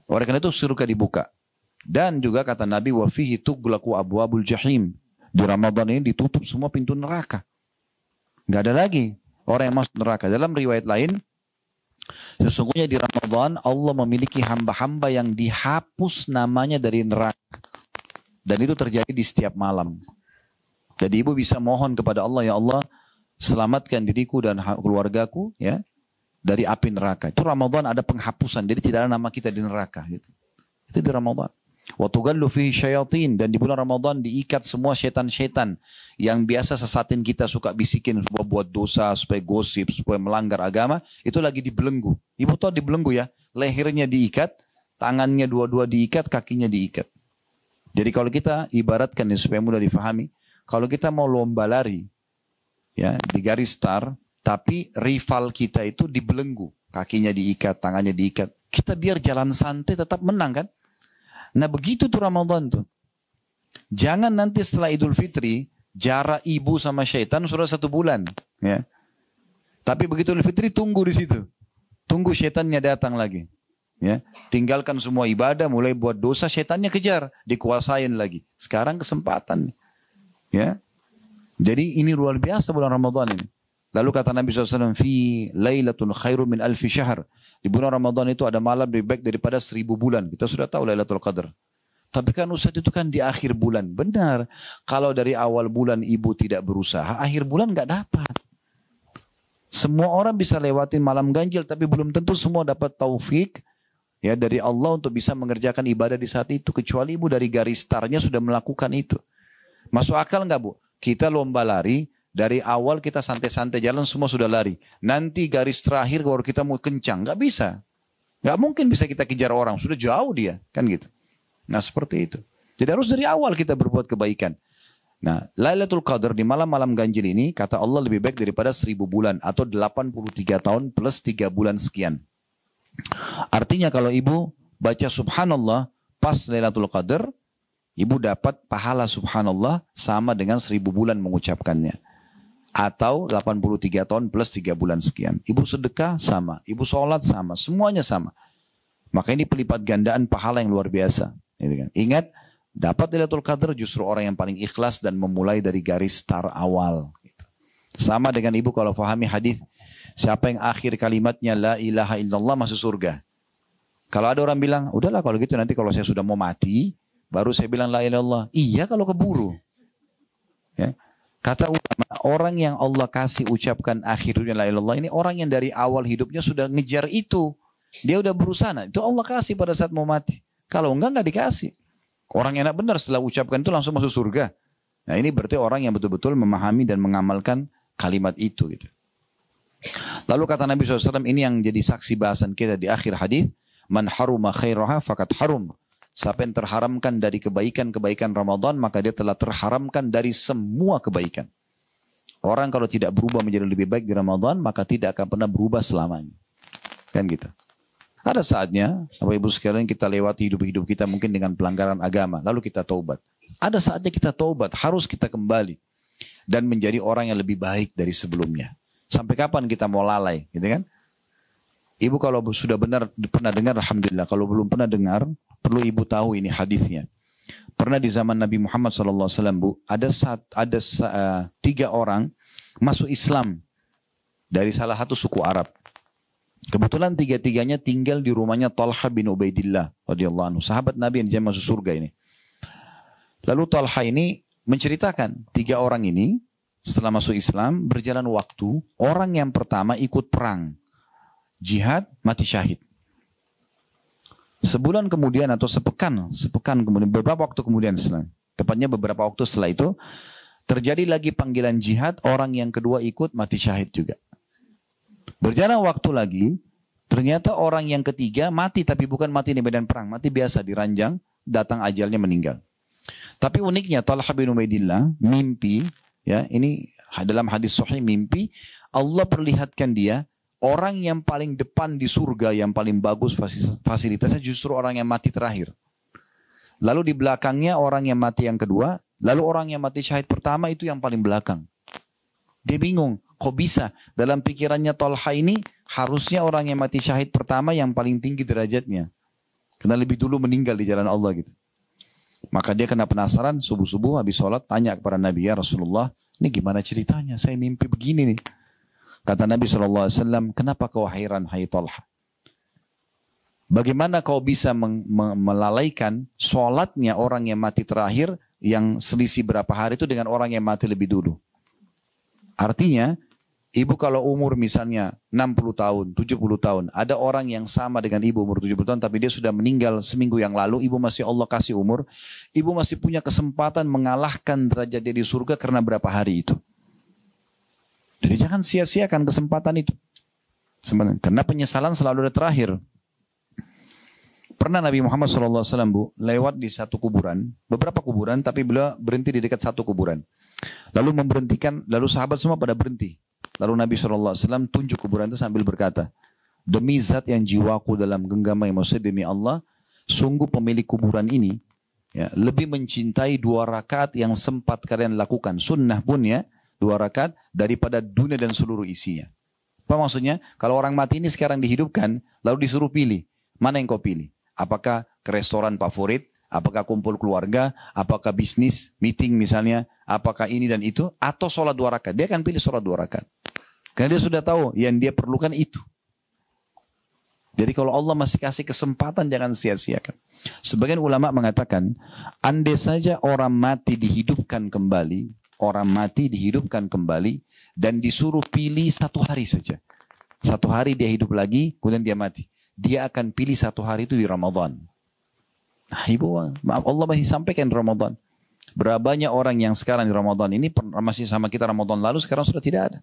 Oleh karena itu surga dibuka. Dan juga kata Nabi, wa fihi tughlaqu abwabul jahim. Di Ramadan ini ditutup semua pintu neraka. Nggak ada lagi orang yang masuk neraka. Dalam riwayat lain, sesungguhnya di Ramadan Allah memiliki hamba-hamba yang dihapus namanya dari neraka. Dan itu terjadi di setiap malam. Jadi ibu bisa mohon kepada Allah, ya Allah, selamatkan diriku dan keluargaku ya dari api neraka. Itu Ramadan ada penghapusan. Jadi tidak ada nama kita di neraka. Gitu. Itu di Ramadan. Wa tughallu fihi syayatin, dan di bulan Ramadan diikat semua setan-setan yang biasa sesatin kita, suka bisikin supaya buat dosa, supaya gosip, supaya melanggar agama, itu lagi dibelenggu. Ibu tahu dibelenggu ya, lehernya diikat, tangannya dua-dua diikat, kakinya diikat. Jadi kalau kita ibaratkan ya, supaya mudah difahami, kalau kita mau lomba lari ya di garis start, tapi rival kita itu dibelenggu, kakinya diikat, tangannya diikat, kita biar jalan santai tetap menang kan. Nah begitu tuh Ramadan tuh. Jangan nanti setelah Idul Fitri jarak ibu sama syaitan sudah 1 bulan, ya. Tapi begitu Idul Fitri tunggu di situ, tunggu syaitannya datang lagi, ya. Tinggalkan semua ibadah, mulai buat dosa, syaitannya kejar, dikuasain lagi. Sekarang kesempatan, ya. Jadi ini luar biasa bulan Ramadan ini. Lalu kata Nabi SAW, fi lailatun khairu min alfi syahr. Di bulan Ramadan itu ada malam lebih baik daripada 1000 bulan. Kita sudah tahu Lailatul Qadar. Tapi kan Ustaz itu kan di akhir bulan. Benar. Kalau dari awal bulan ibu tidak berusaha, akhir bulan nggak dapat. Semua orang bisa lewatin malam ganjil, tapi belum tentu semua dapat taufik ya dari Allah untuk bisa mengerjakan ibadah di saat itu. Kecuali ibu dari garis startnya sudah melakukan itu. Masuk akal nggak bu? Kita lomba lari. Dari awal kita santai-santai jalan semua sudah lari. Nanti garis terakhir baru kita mau kencang. Nggak bisa. Nggak mungkin bisa kita kejar orang. Sudah jauh dia. Kan gitu. Nah seperti itu. Jadi harus dari awal kita berbuat kebaikan. Nah Lailatul Qadar di malam-malam ganjil ini kata Allah lebih baik daripada 1000 bulan. Atau 83 tahun plus 3 bulan sekian. Artinya kalau ibu baca subhanallah pas Lailatul Qadar, ibu dapat pahala subhanallah sama dengan 1000 bulan mengucapkannya. Atau 83 tahun plus 3 bulan sekian. Ibu sedekah sama, ibu sholat sama, semuanya sama. Maka ini pelipat gandaan pahala yang luar biasa. Ingat, dapat Lailatul Qadar justru orang yang paling ikhlas dan memulai dari garis start awal. Sama dengan ibu kalau fahami hadis, siapa yang akhir kalimatnya la ilaha illallah masuk surga. Kalau ada orang bilang, udahlah kalau gitu nanti kalau saya sudah mau mati, baru saya bilang la ilaha illallah. Iya kalau keburu. Ya. Kata ulama, orang yang Allah kasih ucapkan akhirnya la ilaha illallah ini orang yang dari awal hidupnya sudah ngejar itu. Dia udah berusaha. Itu Allah kasih pada saat mau mati. Kalau enggak dikasih. Orang enak benar setelah ucapkan itu langsung masuk surga. Nah ini berarti orang yang betul-betul memahami dan mengamalkan kalimat itu. Gitu. Lalu kata Nabi SAW, ini yang jadi saksi bahasan kita di akhir hadis, man haruma khairaha fakat harum. Siapa yang terharamkan dari kebaikan-kebaikan Ramadan, maka dia telah terharamkan dari semua kebaikan. Orang kalau tidak berubah menjadi lebih baik di Ramadan, maka tidak akan pernah berubah selamanya. Kan gitu. Ada saatnya, Bapak Ibu sekalian, kita lewati hidup-hidup kita mungkin dengan pelanggaran agama, lalu kita taubat. Ada saatnya kita taubat, harus kita kembali dan menjadi orang yang lebih baik dari sebelumnya. Sampai kapan kita mau lalai, gitu kan? Ibu kalau sudah benar pernah dengar, alhamdulillah. Kalau belum pernah dengar, perlu ibu tahu ini hadisnya. Pernah di zaman Nabi Muhammad SAW, Bu, ada 3 orang masuk Islam dari salah satu suku Arab. Kebetulan 3-tiganya tinggal di rumahnya Talha bin Ubaidillah radhiyallahu anhu, sahabat Nabi yang masuk surga ini. Lalu Talha ini menceritakan 3 orang ini setelah masuk Islam berjalan waktu, orang yang pertama ikut perang, jihad, mati syahid. Sebulan kemudian atau sepekan kemudian, beberapa waktu kemudian tepatnya beberapa waktu setelah itu, terjadi lagi panggilan jihad, orang yang kedua ikut mati syahid juga. Berjalan waktu lagi, ternyata orang yang ketiga mati, tapi bukan mati di medan perang, mati biasa di ranjang, datang ajalnya meninggal. Tapi uniknya Talha bin Ubaidillah mimpi, ya ini dalam hadis sahih mimpi, Allah perlihatkan dia orang yang paling depan di surga, yang paling bagus fasilitasnya justru orang yang mati terakhir. Lalu di belakangnya orang yang mati yang kedua, lalu orang yang mati syahid pertama itu yang paling belakang. Dia bingung, kok bisa? Dalam pikirannya Talha ini harusnya orang yang mati syahid pertama yang paling tinggi derajatnya. Karena lebih dulu meninggal di jalan Allah gitu. Maka dia kena penasaran, subuh-subuh habis sholat tanya kepada Nabi, ya Rasulullah, ini gimana ceritanya? Saya mimpi begini nih. Kata Nabi SAW, kenapa kau heran hai Talha? Bagaimana kau bisa melalaikan sholatnya orang yang mati terakhir yang selisih berapa hari itu dengan orang yang mati lebih dulu? Artinya, ibu kalau umur misalnya 60 tahun, 70 tahun, ada orang yang sama dengan ibu umur 70 tahun, tapi dia sudah meninggal seminggu yang lalu, ibu masih Allah kasih umur, ibu masih punya kesempatan mengalahkan derajat dia di surga karena berapa hari itu. Jadi jangan sia-siakan kesempatan itu. Sebenarnya, karena penyesalan selalu ada terakhir. Pernah Nabi Muhammad SAW, Bu, lewat di satu kuburan, beberapa kuburan, tapi beliau berhenti di dekat satu kuburan. Lalu memberhentikan, lalu sahabat semua pada berhenti. Lalu Nabi SAW tunjuk kuburan itu sambil berkata, demi zat yang jiwaku dalam genggaman, maksudnya demi Allah, sungguh pemilik kuburan ini ya, lebih mencintai 2 rakaat yang sempat kalian lakukan, sunnah pun ya, 2 rakaat daripada dunia dan seluruh isinya. Apa maksudnya? Kalau orang mati ini sekarang dihidupkan, lalu disuruh pilih, mana yang kau pilih? Apakah ke restoran favorit? Apakah kumpul keluarga? Apakah bisnis, meeting misalnya? Apakah ini dan itu? Atau sholat 2 rakaat? Dia akan pilih sholat 2 rakaat. Karena dia sudah tahu yang dia perlukan itu. Jadi kalau Allah masih kasih kesempatan, jangan sia-siakan. Sebagian ulama mengatakan, andai saja orang mati dihidupkan kembali, dan disuruh pilih 1 hari saja. 1 hari dia hidup lagi, kemudian dia mati. Dia akan pilih 1 hari itu di Ramadan. Nah, ibu, maaf Allah masih sampaikan di Ramadan. Berapa banyak orang yang sekarang di Ramadan ini masih sama kita Ramadan lalu, sekarang sudah tidak ada.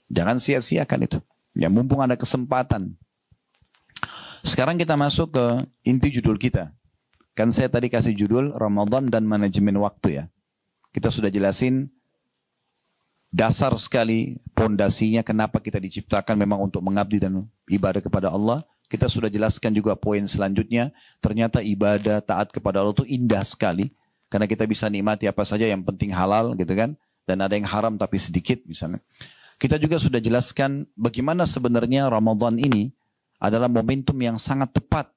Jangan sia-siakan itu. Ya, mumpung ada kesempatan. Sekarang kita masuk ke inti judul kita. Kan saya tadi kasih judul Ramadan dan manajemen waktu ya. Kita sudah jelasin dasar sekali pondasinya kenapa kita diciptakan memang untuk mengabdi dan ibadah kepada Allah. Kita sudah jelaskan juga poin selanjutnya. Ternyata ibadah taat kepada Allah itu indah sekali. Karena kita bisa nikmati apa saja yang penting halal gitu kan. Dan ada yang haram tapi sedikit misalnya. Kita juga sudah jelaskan bagaimana sebenarnya Ramadan ini adalah momentum yang sangat tepat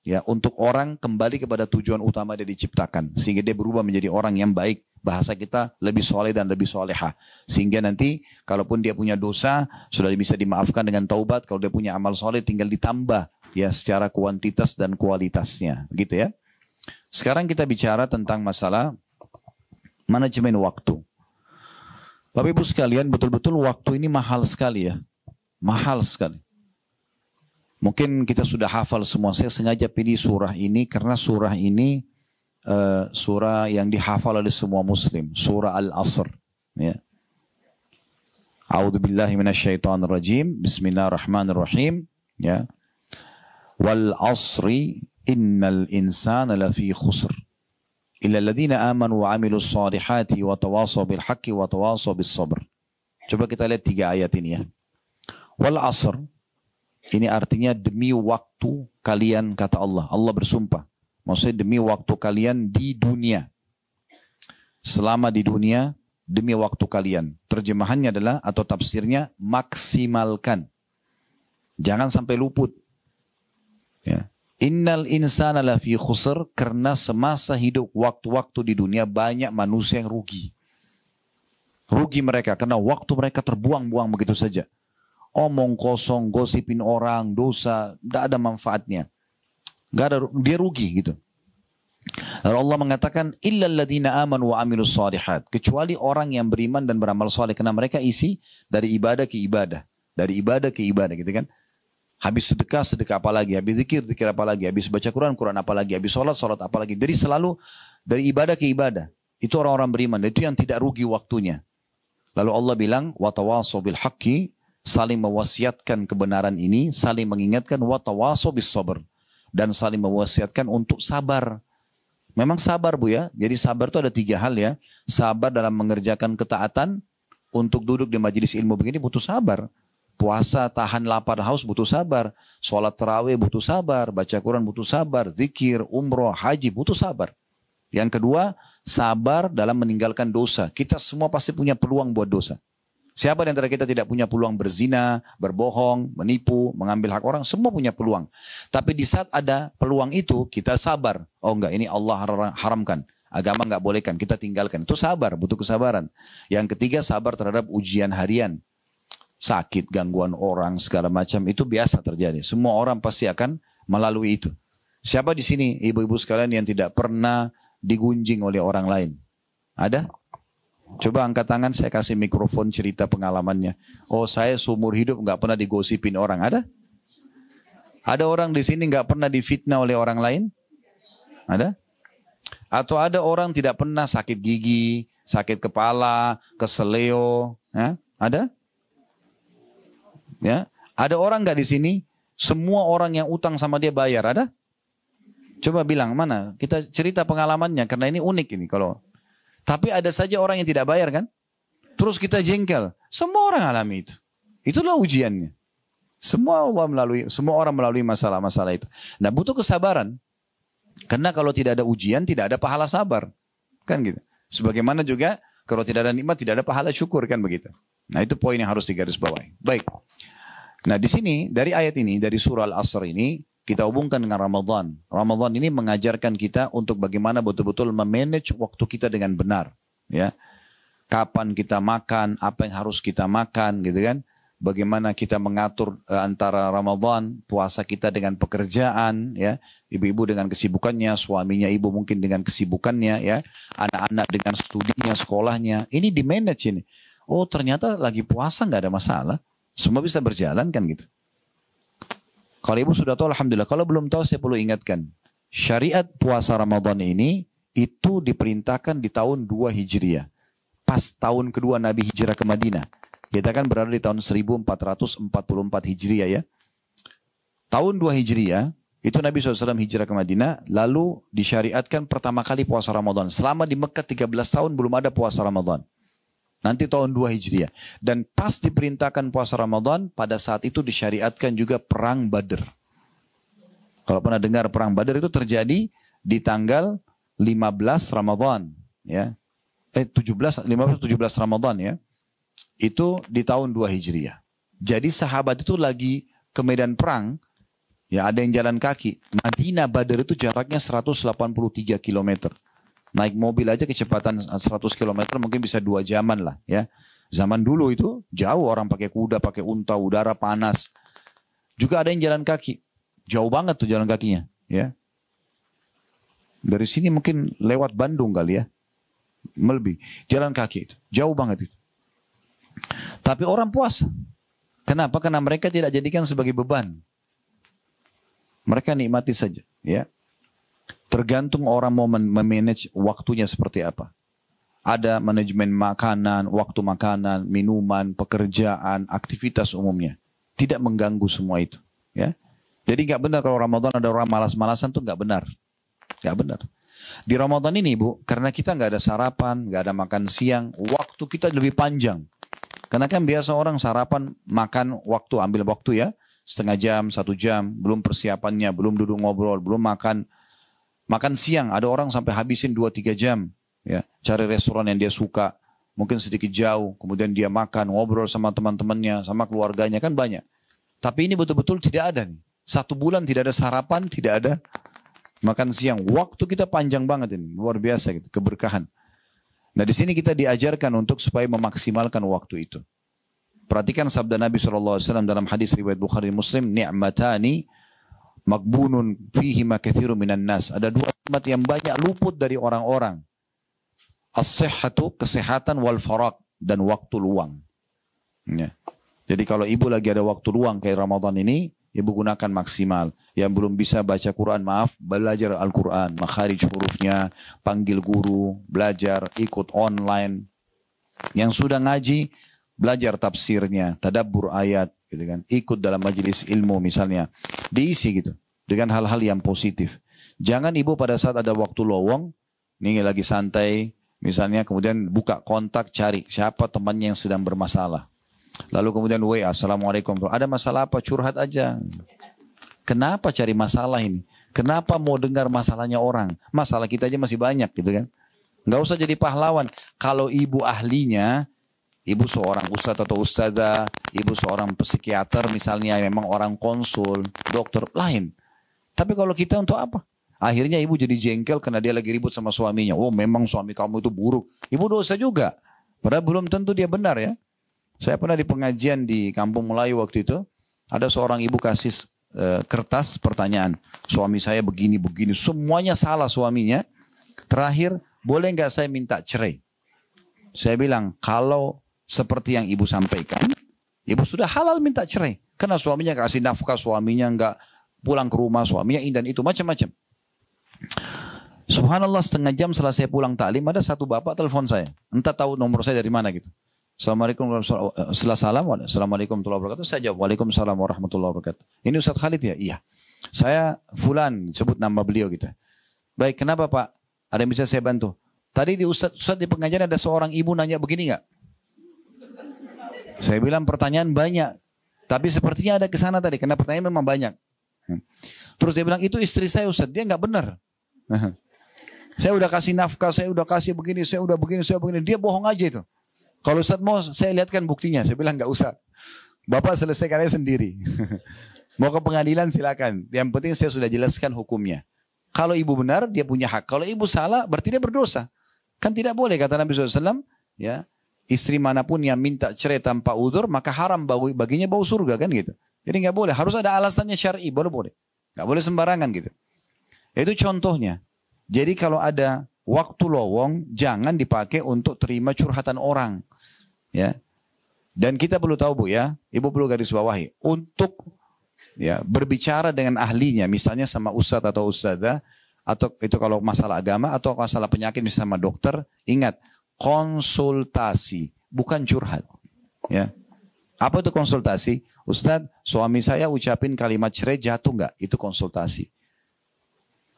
ya untuk orang kembali kepada tujuan utama dia diciptakan. Sehingga dia berubah menjadi orang yang baik. Bahasa kita lebih soleh dan lebih soleha. Sehingga nanti kalaupun dia punya dosa sudah bisa dimaafkan dengan taubat. Kalau dia punya amal soleh tinggal ditambah ya secara kuantitas dan kualitasnya. Begitu ya. Sekarang kita bicara tentang masalah manajemen waktu. Bapak Ibu sekalian, betul-betul waktu ini mahal sekali ya. Mahal sekali. Mungkin kita sudah hafal semua. Saya sengaja pilih surah ini karena surah ini surah yang dihafal oleh semua muslim, surah Al-Asr ya. A'udzubillahi minasyaitonirrajim. Bismillahirrahmanirrahim ya. Wal asri innal insana lafi khusr illa alladziina aamanu wa 'amilus shalihati wa tawashaw bil haqqi wa tawashaw bis sabr. Coba kita lihat 3 ayat ini ya. Wal asr ini artinya demi waktu kalian, kata Allah. Allah bersumpah. Maksudnya demi waktu kalian di dunia. selama di dunia demi waktu kalian. Terjemahannya adalah atau tafsirnya maksimalkan. Jangan sampai luput. Ya. Innal insana lafi khusr, karena semasa hidup waktu-waktu di dunia banyak manusia yang rugi. Rugi mereka karena waktu mereka terbuang-buang begitu saja. Omong kosong, gosipin orang, dosa, tidak ada manfaatnya. Nggak ada, dia rugi gitu. Lalu Allah mengatakan illal ladzina amanu wa amilus shalihat, kecuali orang yang beriman dan beramal saleh, karena mereka isi dari ibadah ke ibadah, dari ibadah ke ibadah gitu kan. Habis sedekah, sedekah apa lagi, habis zikir, zikir apa lagi, habis baca Quran, Quran apa lagi, habis sholat, sholat apa lagi. Jadi selalu dari ibadah ke ibadah. Itu orang-orang beriman, itu yang tidak rugi waktunya. Lalu Allah bilang watawasaw bil haqqi, saling mewasiatkan kebenaran ini, saling mengingatkan watawasaw bis sabr, dan saling mewasiatkan untuk sabar. Memang sabar Bu ya. Jadi sabar itu ada 3 hal ya. Sabar dalam mengerjakan ketaatan, untuk duduk di majelis ilmu begini butuh sabar. Puasa, tahan lapar haus butuh sabar. Sholat tarawih butuh sabar. Baca Quran butuh sabar. Zikir, umroh, haji butuh sabar. Yang kedua, sabar dalam meninggalkan dosa. Kita semua pasti punya peluang buat dosa. Siapa di antara kita tidak punya peluang berzina, berbohong, menipu, mengambil hak orang? Semua punya peluang. Tapi di saat ada peluang itu, kita sabar. Oh enggak, ini Allah haramkan. Agama enggak bolehkan, kita tinggalkan. Itu sabar, butuh kesabaran. Yang ketiga, sabar terhadap ujian harian. Sakit, gangguan orang, segala macam. Itu biasa terjadi. Semua orang pasti akan melalui itu. Siapa di sini, ibu-ibu sekalian, yang tidak pernah digunjing oleh orang lain? Ada? Coba angkat tangan, saya kasih mikrofon cerita pengalamannya. Oh, saya seumur hidup nggak pernah digosipin orang. Ada? Ada orang di sini nggak pernah difitnah oleh orang lain? Ada? Atau ada orang tidak pernah sakit gigi, sakit kepala, keseleo? Ya? Ada? Ya? Ada orang nggak di sini? Semua orang yang utang sama dia bayar. Ada? Coba bilang mana? Kita cerita pengalamannya karena ini unik ini kalau. Tapi ada saja orang yang tidak bayar kan? Terus kita jengkel. Semua orang alami itu. Itulah ujiannya. Semua orang melalui masalah-masalah itu. Nah, butuh kesabaran. Karena kalau tidak ada ujian, tidak ada pahala sabar. Kan gitu. Sebagaimana juga kalau tidak ada nikmat, tidak ada pahala syukur kan begitu. Nah, itu poin yang harus digarisbawahi. Baik. Nah, di sini dari ayat ini, dari surah Al-Asr ini, kita hubungkan dengan Ramadan. Ramadan ini mengajarkan kita untuk bagaimana betul-betul memanage waktu kita dengan benar. Ya, kapan kita makan, apa yang harus kita makan, gitu kan? Bagaimana kita mengatur antara Ramadan, puasa kita dengan pekerjaan, ya, ibu-ibu dengan kesibukannya, suaminya ibu mungkin dengan kesibukannya, ya, anak-anak dengan studinya, sekolahnya. Ini di manage ini. Oh, ternyata lagi puasa nggak ada masalah, semua bisa berjalan kan gitu. Kalau ibu sudah tahu, alhamdulillah. Kalau belum tahu, saya perlu ingatkan. Syariat puasa Ramadan ini, itu diperintahkan di tahun 2 Hijriah. Pas tahun kedua Nabi hijrah ke Madinah. Kita kan berada di tahun 1444 Hijriah ya. Tahun 2 Hijriah, itu Nabi SAW hijrah ke Madinah, lalu disyariatkan pertama kali puasa Ramadan. Selama di Mekah 13 tahun belum ada puasa Ramadan. Nanti tahun 2 Hijriah. Dan pas diperintahkan puasa Ramadan, pada saat itu disyariatkan juga Perang Badr. Kalau pernah dengar Perang Badr itu terjadi di tanggal 15 Ramadan. Ya. 15-17 Ramadan ya. Itu di tahun 2 Hijriah. Jadi sahabat itu lagi ke medan perang, ya ada yang jalan kaki. Madinah Badr itu jaraknya 183 km. Naik mobil aja kecepatan 100 km mungkin bisa 2 jaman lah ya. Zaman dulu itu jauh, orang pakai kuda, pakai unta, udara panas. Juga ada yang jalan kaki. Jauh banget tuh jalan kakinya ya. Dari sini mungkin lewat Bandung kali ya. Melebih. Jalan kaki itu. Jauh banget itu. Tapi orang puasa. Kenapa? Karena mereka tidak jadikan sebagai beban. Mereka nikmati saja ya. Tergantung orang mau memanage waktunya seperti apa. Ada manajemen makanan, waktu makanan, minuman, pekerjaan, aktivitas umumnya. Tidak mengganggu semua itu. Ya. Jadi nggak benar kalau Ramadan ada orang malas-malasan tuh nggak benar. Nggak benar. Di Ramadan ini Bu, karena kita nggak ada sarapan, nggak ada makan siang, waktu kita lebih panjang. Karena kan biasa orang sarapan, makan waktu, ambil waktu ya, setengah jam, 1 jam, belum persiapannya, belum duduk ngobrol, belum makan. Makan siang, ada orang sampai habisin 2-3 jam. ya, cari restoran yang dia suka, mungkin sedikit jauh, kemudian dia makan, ngobrol sama teman-temannya, sama keluarganya, kan banyak. Tapi ini betul-betul tidak ada nih. 1 bulan tidak ada sarapan, tidak ada makan siang. Waktu kita panjang banget ini, luar biasa gitu, keberkahan. Nah di sini kita diajarkan untuk supaya memaksimalkan waktu itu. Perhatikan sabda Nabi SAW dalam hadis riwayat Bukhari Muslim, ni'matani magbunun fihima kathiru minan nas. Ada 2 nikmat yang banyak luput dari orang-orang. As-sihhatu, kesehatan, wal faraq, dan waktu luang. Ya. Jadi kalau ibu lagi ada waktu luang kayak Ramadan ini, ibu gunakan maksimal. Yang belum bisa baca Quran, maaf, belajar Al-Quran, makharij hurufnya, panggil guru, belajar, ikut online. Yang sudah ngaji, belajar tafsirnya, tadabbur ayat, gitu kan. Ikut dalam majelis ilmu misalnya. Diisi gitu, dengan hal-hal yang positif. Jangan ibu pada saat ada waktu lowong, ini lagi santai, misalnya kemudian buka kontak, cari siapa temannya yang sedang bermasalah. Lalu kemudian WA, Assalamualaikum. Ada masalah apa? Curhat aja. Kenapa cari masalah ini? Kenapa mau dengar masalahnya orang? Masalah kita aja masih banyak gitu kan. Nggak usah jadi pahlawan. Kalau ibu ahlinya, ibu seorang ustadz atau ustadzah, ibu seorang psikiater misalnya, memang orang konsul, dokter, lain. Tapi kalau kita untuk apa? Akhirnya ibu jadi jengkel karena dia lagi ribut sama suaminya. Oh memang suami kamu itu buruk. Ibu dosa juga. Padahal belum tentu dia benar ya. Saya pernah di pengajian di Kampung Melayu waktu itu. Ada seorang ibu kasih kertas pertanyaan. Suami saya begini-begini. Semuanya salah suaminya. Terakhir, boleh nggak saya minta cerai? Saya bilang, kalau seperti yang ibu sampaikan, ibu sudah halal minta cerai. Karena suaminya nggak kasih nafkah, suaminya nggak pulang ke rumah, suaminya ini dan itu, macam-macam. Subhanallah, setengah jam setelah saya pulang taklim, ada satu bapak telepon saya. Entah tahu nomor saya dari mana gitu. Assalamualaikum warahmatullahi wabarakatuh. Saya jawab, Waalaikumsalam warahmatullahi wabarakatuh. Ini Ustaz Khalid ya? Iya. Saya Fulan, sebut nama beliau gitu. Baik, kenapa Pak? Ada yang bisa saya bantu? Tadi di Ustaz di pengajian ada seorang ibu nanya begini nggak? Saya bilang pertanyaan banyak. Tapi sepertinya ada ke sana tadi, karena pertanyaan memang banyak. Terus dia bilang, itu istri saya Ustaz, dia nggak benar. Saya udah kasih nafkah, saya udah kasih begini, saya udah begini, saya begini. Dia bohong aja itu. Kalau Ustaz mau saya lihatkan buktinya. Saya bilang nggak usah. Bapak selesaikan aja sendiri. Mau ke pengadilan silakan. Yang penting saya sudah jelaskan hukumnya. Kalau ibu benar dia punya hak. Kalau ibu salah berarti dia berdosa. Kan tidak boleh kata Nabi SAW. Ya, istri manapun yang minta cerai tanpa udzur maka haram baginya bau surga kan gitu. Jadi nggak boleh. Harus ada alasannya syar'i. Baru boleh. Nggak boleh sembarangan gitu. Itu contohnya. Jadi kalau ada waktu lowong jangan dipakai untuk terima curhatan orang. Ya. Dan kita perlu tahu Bu ya, ibu perlu garis bawahi untuk ya berbicara dengan ahlinya, misalnya sama ustadz atau ustadzah, atau itu kalau masalah agama atau masalah penyakit misalnya sama dokter, ingat konsultasi bukan curhat. Ya. Apa itu konsultasi? Ustadz, suami saya ucapin kalimat cerai jatuh nggak? Itu konsultasi.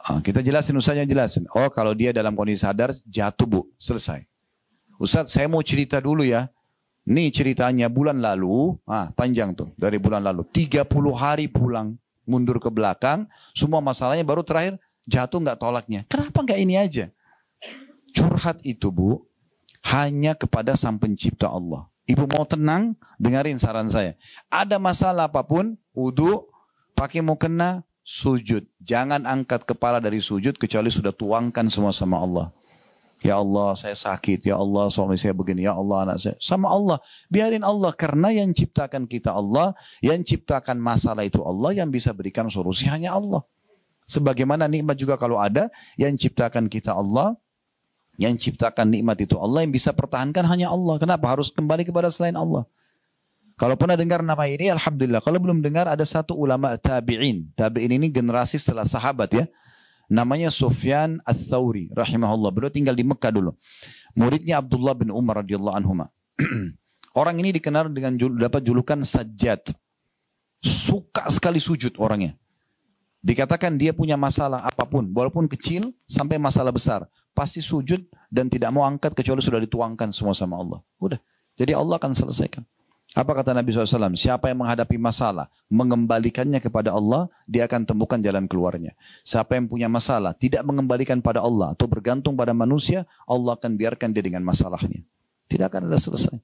Kita jelasin, ustadznya jelasin. Oh kalau dia dalam kondisi sadar jatuh Bu, selesai. Ustadz saya mau cerita dulu ya. Nih ceritanya bulan lalu, panjang tuh dari bulan lalu. 30 hari pulang, mundur ke belakang, semua masalahnya baru terakhir jatuh nggak tolaknya. Kenapa nggak ini aja? Curhat itu Bu, hanya kepada Sang Pencipta Allah. Ibu mau tenang, dengarin saran saya. Ada masalah apapun, wudu, pakai mukena, sujud. Jangan angkat kepala dari sujud kecuali sudah tuangkan semua sama Allah. Ya Allah saya sakit, ya Allah suami saya begini, ya Allah anak saya. Sama Allah, biarin Allah karena yang ciptakan kita Allah, yang ciptakan masalah itu Allah, yang bisa berikan solusi hanya Allah. Sebagaimana nikmat juga kalau ada, yang ciptakan kita Allah, yang ciptakan nikmat itu Allah, yang bisa pertahankan hanya Allah. Kenapa harus kembali kepada selain Allah? Kalau pernah dengar nama ini, alhamdulillah. Kalau belum dengar, ada satu ulama tabi'in. Tabi'in ini generasi setelah sahabat ya. Namanya Sufyan Ats-Tsauri rahimahullah. Beliau tinggal di Mekah dulu. Muridnya Abdullah bin Umar radhiyallahu anhuma. Orang ini dikenal dengan dapat julukan Sajjad. Suka sekali sujud orangnya. Dikatakan dia punya masalah apapun, walaupun kecil sampai masalah besar, pasti sujud dan tidak mau angkat kecuali sudah dituangkan semua sama Allah. Udah. Jadi Allah akan selesaikan. Apa kata Nabi SAW? Siapa yang menghadapi masalah, mengembalikannya kepada Allah, dia akan temukan jalan keluarnya. Siapa yang punya masalah, tidak mengembalikan pada Allah atau bergantung pada manusia, Allah akan biarkan dia dengan masalahnya. Tidak akan ada selesai.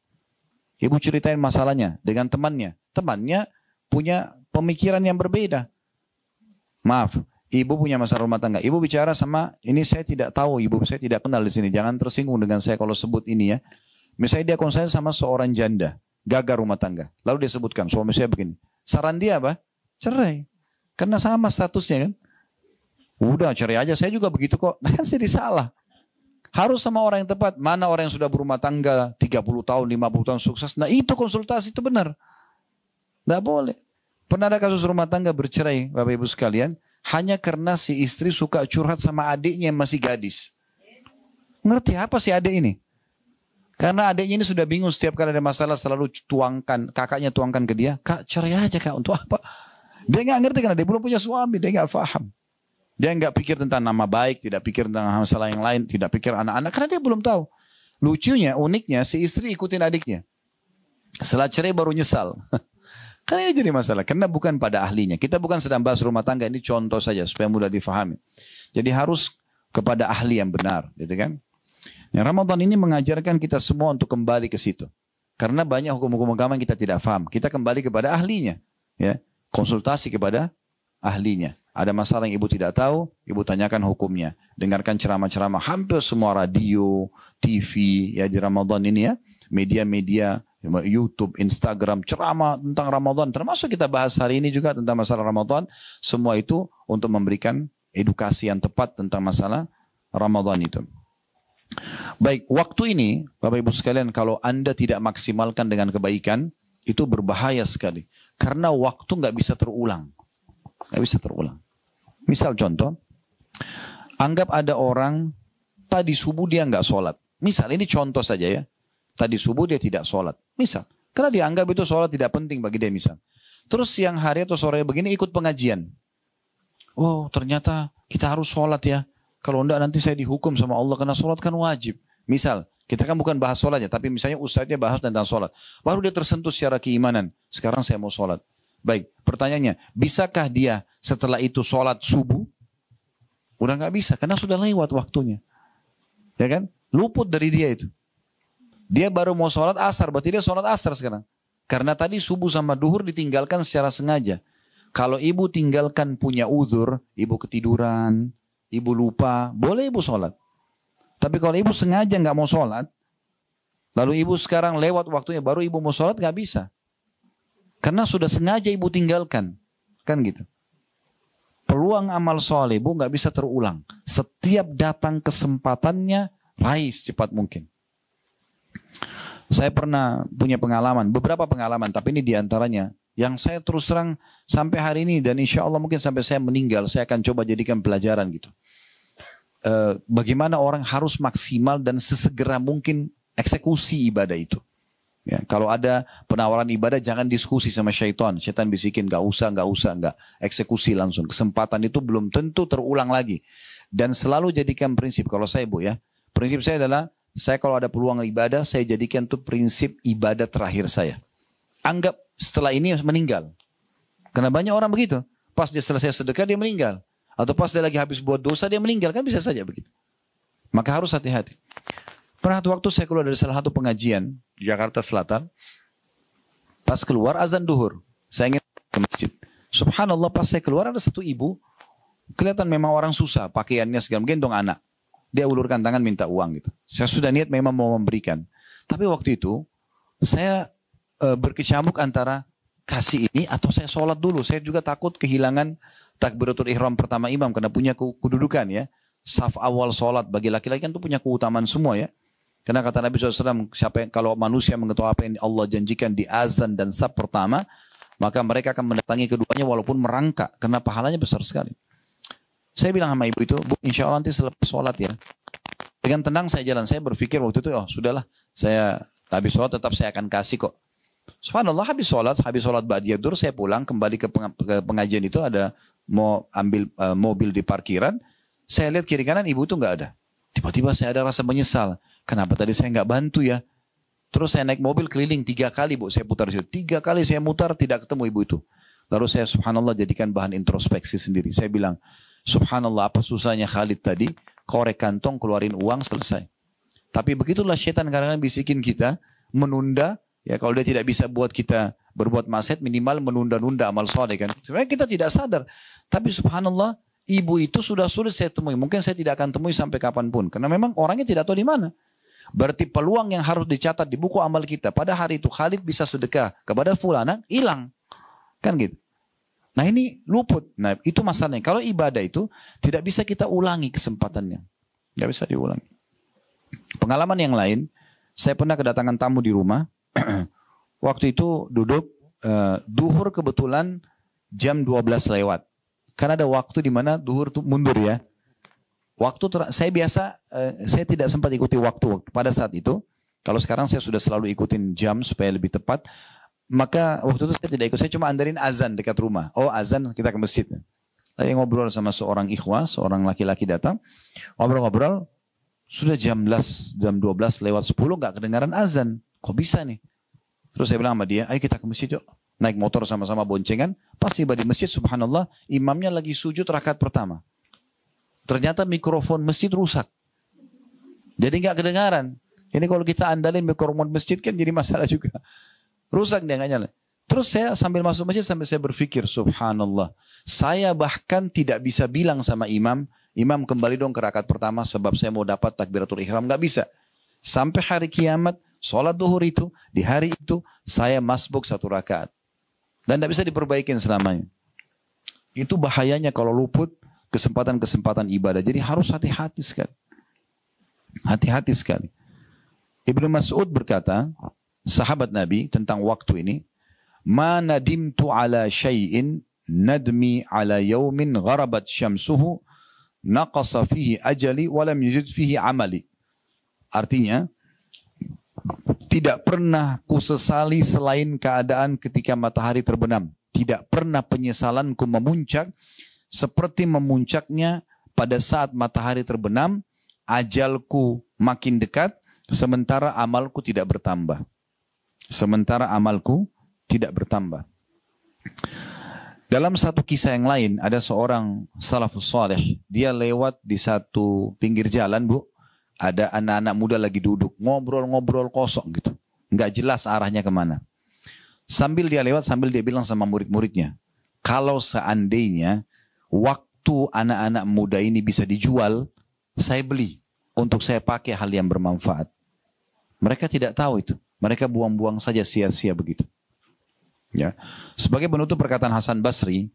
Ibu ceritain masalahnya dengan temannya. Temannya punya pemikiran yang berbeda. Maaf, ibu punya masalah rumah tangga. Ibu bicara sama, ini saya tidak tahu, ibu saya tidak kenal di sini. Jangan tersinggung dengan saya kalau sebut ini ya. Misalnya dia konsen sama seorang janda. Gagal rumah tangga. Lalu dia sebutkan, suami saya begini. Saran dia apa? Cerai. Karena sama statusnya kan. Udah cerai aja, saya juga begitu kok. Nah kan jadi salah. Harus sama orang yang tepat. Mana orang yang sudah berumah tangga 30 tahun, 50 tahun sukses. Nah itu konsultasi itu benar. Tidak boleh. Pernah ada kasus rumah tangga bercerai, Bapak Ibu sekalian. Hanya karena si istri suka curhat sama adiknya yang masih gadis. Ngerti apa sih adik ini? Karena adiknya ini sudah bingung setiap kali ada masalah selalu tuangkan, kakaknya tuangkan ke dia. Kak cerai aja kak, untuk apa? Dia nggak ngerti karena dia belum punya suami, dia nggak paham. Dia nggak pikir tentang nama baik, tidak pikir tentang masalah yang lain, tidak pikir anak-anak karena dia belum tahu. Lucunya, uniknya si istri ikutin adiknya. Setelah cerai baru nyesal. Karena ini jadi masalah, karena bukan pada ahlinya. Kita bukan sedang bahas rumah tangga, ini contoh saja supaya mudah difahami. Jadi harus kepada ahli yang benar, gitu kan? Yang Ramadan ini mengajarkan kita semua untuk kembali ke situ. Karena banyak hukum-hukum agama yang kita tidak paham. Kita kembali kepada ahlinya. Ya, konsultasi kepada ahlinya. Ada masalah yang ibu tidak tahu, ibu tanyakan hukumnya. Dengarkan ceramah-ceramah hampir semua radio, TV ya di Ramadan ini ya. Media-media, YouTube, Instagram, ceramah tentang Ramadan. Termasuk kita bahas hari ini juga tentang masalah Ramadan. Semua itu untuk memberikan edukasi yang tepat tentang masalah Ramadan itu. Baik, waktu ini Bapak Ibu sekalian kalau Anda tidak maksimalkan dengan kebaikan, itu berbahaya sekali. Karena waktu nggak bisa terulang. Nggak bisa terulang. Misal contoh, anggap ada orang tadi subuh dia nggak sholat. Misal, ini contoh saja ya. Tadi subuh dia tidak sholat. Misal, karena dianggap itu sholat tidak penting bagi dia misal. Terus siang hari atau sore begini ikut pengajian. Oh ternyata kita harus sholat ya. Kalau enggak nanti saya dihukum sama Allah karena sholat kan wajib. Misal, kita kan bukan bahas sholatnya, tapi misalnya ustadznya bahas tentang sholat. Baru dia tersentuh secara keimanan. Sekarang saya mau sholat. Baik, pertanyaannya, bisakah dia setelah itu sholat subuh? Udah nggak bisa, karena sudah lewat waktunya. Ya kan? Luput dari dia itu. Dia baru mau sholat asar, berarti dia sholat asar sekarang. Karena tadi subuh sama duhur ditinggalkan secara sengaja. Kalau ibu tinggalkan punya uzur, ibu ketiduran, ibu lupa, boleh ibu sholat. Tapi kalau ibu sengaja nggak mau sholat, lalu ibu sekarang lewat waktunya, baru ibu mau sholat nggak bisa. Karena sudah sengaja ibu tinggalkan. Kan gitu. Peluang amal soleh ibu nggak bisa terulang. Setiap datang kesempatannya, raih secepat mungkin. Saya pernah punya pengalaman, beberapa pengalaman, tapi ini diantaranya. Yang saya terus terang sampai hari ini dan insya Allah mungkin sampai saya meninggal, saya akan coba jadikan pelajaran gitu. Bagaimana orang harus maksimal dan sesegera mungkin eksekusi ibadah itu. Ya, kalau ada penawaran ibadah jangan diskusi sama syaitan. Syaitan bisikin gak usah. Eksekusi langsung. Kesempatan itu belum tentu terulang lagi. Dan selalu jadikan prinsip, kalau saya bu ya. Prinsip saya adalah, saya kalau ada peluang ibadah, saya jadikan itu prinsip ibadah terakhir saya. Anggap setelah ini meninggal. Karena banyak orang begitu. Pas dia selesai sedekah dia meninggal. Atau pas dia lagi habis buat dosa dia meninggal. Kan bisa saja begitu. Maka harus hati-hati. Pernah waktu saya keluar dari salah satu pengajian di Jakarta Selatan. Pas keluar azan duhur. Saya ingin ke masjid. Subhanallah pas saya keluar ada satu ibu. Kelihatan memang orang susah. Pakaiannya segala gendong anak. Dia ulurkan tangan minta uang gitu. Saya sudah niat memang mau memberikan. Tapi waktu itu saya berkecamuk antara kasih ini atau saya sholat dulu. Saya juga takut kehilangan takbiratul ihram pertama imam karena punya kedudukan ya. Saf awal sholat bagi laki-laki kan itu punya keutamaan semua ya. Karena kata Nabi SAW, siapa yang, kalau manusia mengetahui apa yang Allah janjikan di azan dan saf pertama, maka mereka akan mendatangi keduanya walaupun merangkak karena pahalanya besar sekali. Saya bilang sama ibu itu, Bu, insya Allah nanti selepas sholat ya. Dengan tenang saya jalan. Saya berpikir waktu itu, oh sudahlah, saya habis sholat tetap saya akan kasih kok. Subhanallah habis sholat ba'diyah dzhur saya pulang kembali ke pengajian itu ada mau ambil mobil di parkiran. Saya lihat kiri kanan ibu itu nggak ada. Tiba-tiba saya ada rasa menyesal. Kenapa tadi saya nggak bantu ya? Terus saya naik mobil keliling 3 kali Bu, saya putar di situ. 3 kali saya mutar tidak ketemu ibu itu. Lalu saya subhanallah jadikan bahan introspeksi sendiri. Saya bilang, subhanallah apa susahnya Khalid tadi, korek kantong keluarin uang selesai. Tapi begitulah syaitan kadang-kadang bisikin kita, menunda, ya kalau dia tidak bisa buat kita berbuat maksiat minimal menunda-nunda amal soleh kan. Sebenarnya kita tidak sadar. Tapi subhanallah ibu itu sudah sulit saya temui. Mungkin saya tidak akan temui sampai kapanpun. Karena memang orangnya tidak tahu di mana. Berarti peluang yang harus dicatat di buku amal kita. Pada hari itu Khalid bisa sedekah kepada fulana, hilang. Kan gitu. Nah ini luput. Nah itu masalahnya. Kalau ibadah itu tidak bisa kita ulangi kesempatannya. Tidak bisa diulangi. Pengalaman yang lain, saya pernah kedatangan tamu di rumah. Waktu itu duduk, duhur kebetulan jam 12 lewat. Karena ada waktu di mana duhur itu mundur ya. Saya tidak sempat ikuti waktu pada saat itu. Kalau sekarang saya sudah selalu ikutin jam supaya lebih tepat. Maka waktu itu saya tidak ikut, saya cuma andarin azan dekat rumah. Oh azan kita ke masjid. Saya ngobrol sama seorang ikhwah, seorang laki-laki datang. Ngobrol-ngobrol, sudah jam 12 lewat 10 gak kedengaran azan. Kok bisa nih? Terus saya bilang sama dia, ayo kita ke masjid yuk. Naik motor sama-sama boncengan. Pas tiba di masjid, subhanallah, imamnya lagi sujud rakaat pertama. Ternyata mikrofon masjid rusak. Jadi nggak kedengaran. Ini kalau kita andalin mikrofon masjid kan jadi masalah juga. Rusak dia nggak nyala. Terus saya sambil masuk masjid sambil saya berpikir, subhanallah. Saya bahkan tidak bisa bilang sama imam, imam kembali dong ke rakaat pertama sebab saya mau dapat takbiratul ihram. Nggak bisa. Sampai hari kiamat, sholat duhur itu, di hari itu, saya masbuk 1 rakaat. Dan tidak bisa diperbaikin selamanya. Itu bahayanya kalau luput kesempatan-kesempatan ibadah. Jadi harus hati-hati sekali. Hati-hati sekali. Ibnu Mas'ud berkata, sahabat Nabi tentang waktu ini, ma nadimtu ala syai'in nadmi ala yawmin gharabat syamsuhu naqasa fihi ajali walam yuzid fihi amali. Artinya, tidak pernah kusesali selain keadaan ketika matahari terbenam. Tidak pernah penyesalanku memuncak seperti memuncaknya pada saat matahari terbenam, ajalku makin dekat, sementara amalku tidak bertambah. Sementara amalku tidak bertambah. Dalam satu kisah yang lain, ada seorang salafus saleh, dia lewat di satu pinggir jalan, Bu. Ada anak-anak muda lagi duduk, ngobrol-ngobrol kosong gitu. Nggak jelas arahnya kemana. Sambil dia lewat, sambil dia bilang sama murid-muridnya, kalau seandainya waktu anak-anak muda ini bisa dijual, saya beli untuk saya pakai hal yang bermanfaat. Mereka tidak tahu itu. Mereka buang-buang saja sia-sia begitu. Ya. Sebagai penutup perkataan Hasan Basri,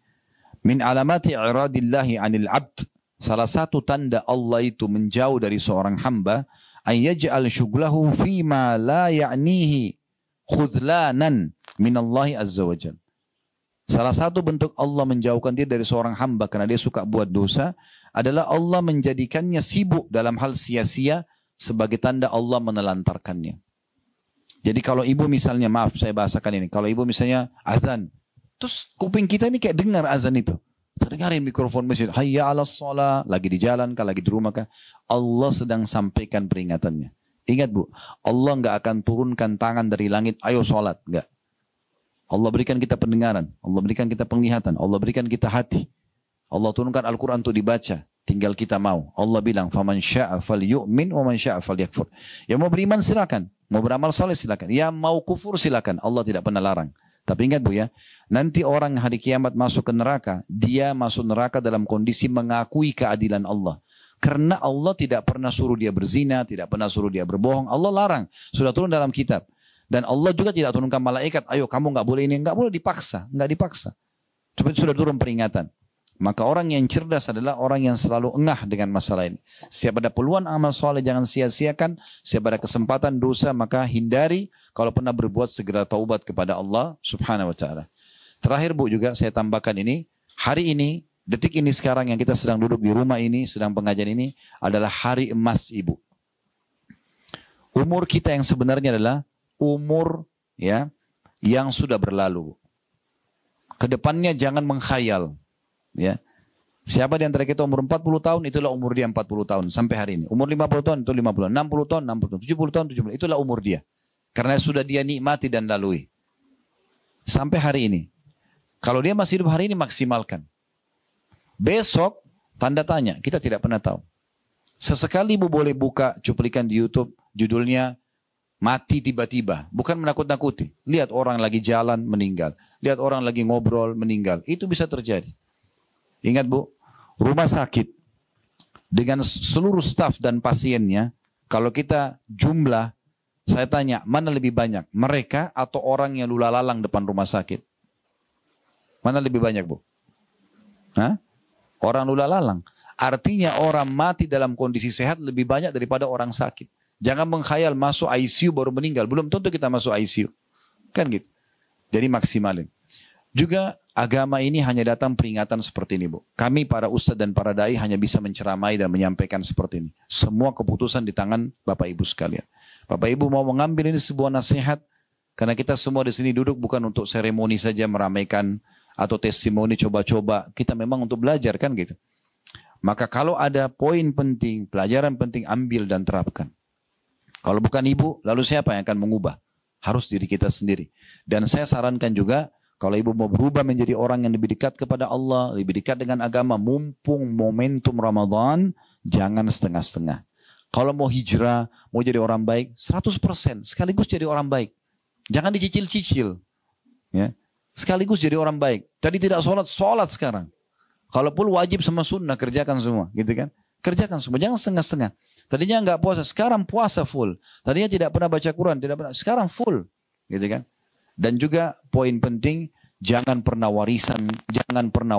min alamati iradillahi anil abd, salah satu tanda Allah itu menjauh dari seorang hamba, ayyaj'al syughlahu fima la ya'nihi khudlanan minallahi azza wajalla. Salah satu bentuk Allah menjauhkan dia dari seorang hamba karena dia suka buat dosa adalah Allah menjadikannya sibuk dalam hal sia-sia sebagai tanda Allah menelantarkannya. Jadi kalau ibu misalnya, maaf saya bahasakan ini, kalau ibu misalnya azan, terus kuping kita ini kayak dengar azan itu. Terdengarin mikrofon masjid, hayya ala sholat, lagi di jalan kah, lagi di rumah kah, Allah sedang sampaikan peringatannya. Ingat Bu, Allah nggak akan turunkan tangan dari langit, ayo sholat, nggak. Allah berikan kita pendengaran, Allah berikan kita penglihatan, Allah berikan kita hati. Allah turunkan Al-Quran untuk dibaca, tinggal kita mau. Allah bilang, faman sya'a falyu'min wa man sya'a falyakfur. Yang mau beriman silakan, mau beramal soleh silakan, yang mau kufur silakan. Allah tidak pernah larang. Tapi ingat Bu ya, nanti orang hari kiamat masuk ke neraka, dia masuk neraka dalam kondisi mengakui keadilan Allah. Karena Allah tidak pernah suruh dia berzina, tidak pernah suruh dia berbohong. Allah larang, sudah turun dalam kitab. Dan Allah juga tidak turunkan malaikat, ayo kamu nggak boleh ini, nggak boleh dipaksa, nggak dipaksa. Cuma sudah turun peringatan. Maka orang yang cerdas adalah orang yang selalu engah dengan masalah ini. Setiap ada peluang amal soleh jangan sia-siakan. Setiap ada kesempatan dosa maka hindari. Kalau pernah berbuat segera taubat kepada Allah subhanahu wa ta'ala. Terakhir Bu juga saya tambahkan ini. Hari ini, detik ini sekarang yang kita sedang duduk di rumah ini, sedang pengajian ini adalah hari emas Ibu. Umur kita yang sebenarnya adalah umur ya yang sudah berlalu. Kedepannya jangan menghayal. Ya. Siapa di antara kita umur 40 tahun, itulah umur dia 40 tahun sampai hari ini. Umur 50 tahun itu 50, 60 tahun, 60 tahun, 70 tahun, 70. Itulah umur dia. Karena sudah dia nikmati dan lalui. Sampai hari ini. Kalau dia masih hidup hari ini, maksimalkan. Besok, tanda tanya, kita tidak pernah tahu. Sesekali ibu boleh buka cuplikan di YouTube, judulnya mati tiba-tiba. Bukan menakut-nakuti. Lihat orang lagi jalan, meninggal. Lihat orang lagi ngobrol, meninggal. Itu bisa terjadi. Ingat Bu, rumah sakit dengan seluruh staf dan pasiennya, kalau kita jumlah, saya tanya, mana lebih banyak? Mereka atau orang yang lula-lalang depan rumah sakit? Mana lebih banyak Bu? Hah? Orang lula-lalang. Artinya orang mati dalam kondisi sehat lebih banyak daripada orang sakit. Jangan mengkhayal masuk ICU baru meninggal. Belum tentu kita masuk ICU. Kan gitu. Jadi maksimalin. Juga agama ini hanya datang peringatan seperti ini Bu. Kami para ustadz dan para dai hanya bisa menceramai dan menyampaikan seperti ini. Semua keputusan di tangan Bapak Ibu sekalian. Bapak Ibu mau mengambil ini sebuah nasihat. Karena kita semua di sini duduk bukan untuk seremoni saja meramaikan atau testimoni coba-coba. Kita memang untuk belajar kan gitu. Maka kalau ada poin penting, pelajaran penting, ambil dan terapkan. Kalau bukan ibu, lalu siapa yang akan mengubah? Harus diri kita sendiri. Dan saya sarankan juga, kalau ibu mau berubah menjadi orang yang lebih dekat kepada Allah, lebih dekat dengan agama, mumpung momentum Ramadan, jangan setengah-setengah. Kalau mau hijrah, mau jadi orang baik, 100%, sekaligus jadi orang baik. Jangan dicicil-cicil. Ya. Sekaligus jadi orang baik. Tadi tidak sholat, sholat sekarang. Kalaupun wajib sama sunnah, kerjakan semua. Gitu kan? Kerjakan semua, jangan setengah-setengah. Tadinya enggak puasa, sekarang puasa full. Tadinya tidak pernah baca Quran, tidak pernah, sekarang full. Gitu kan? Dan juga poin penting, jangan pernah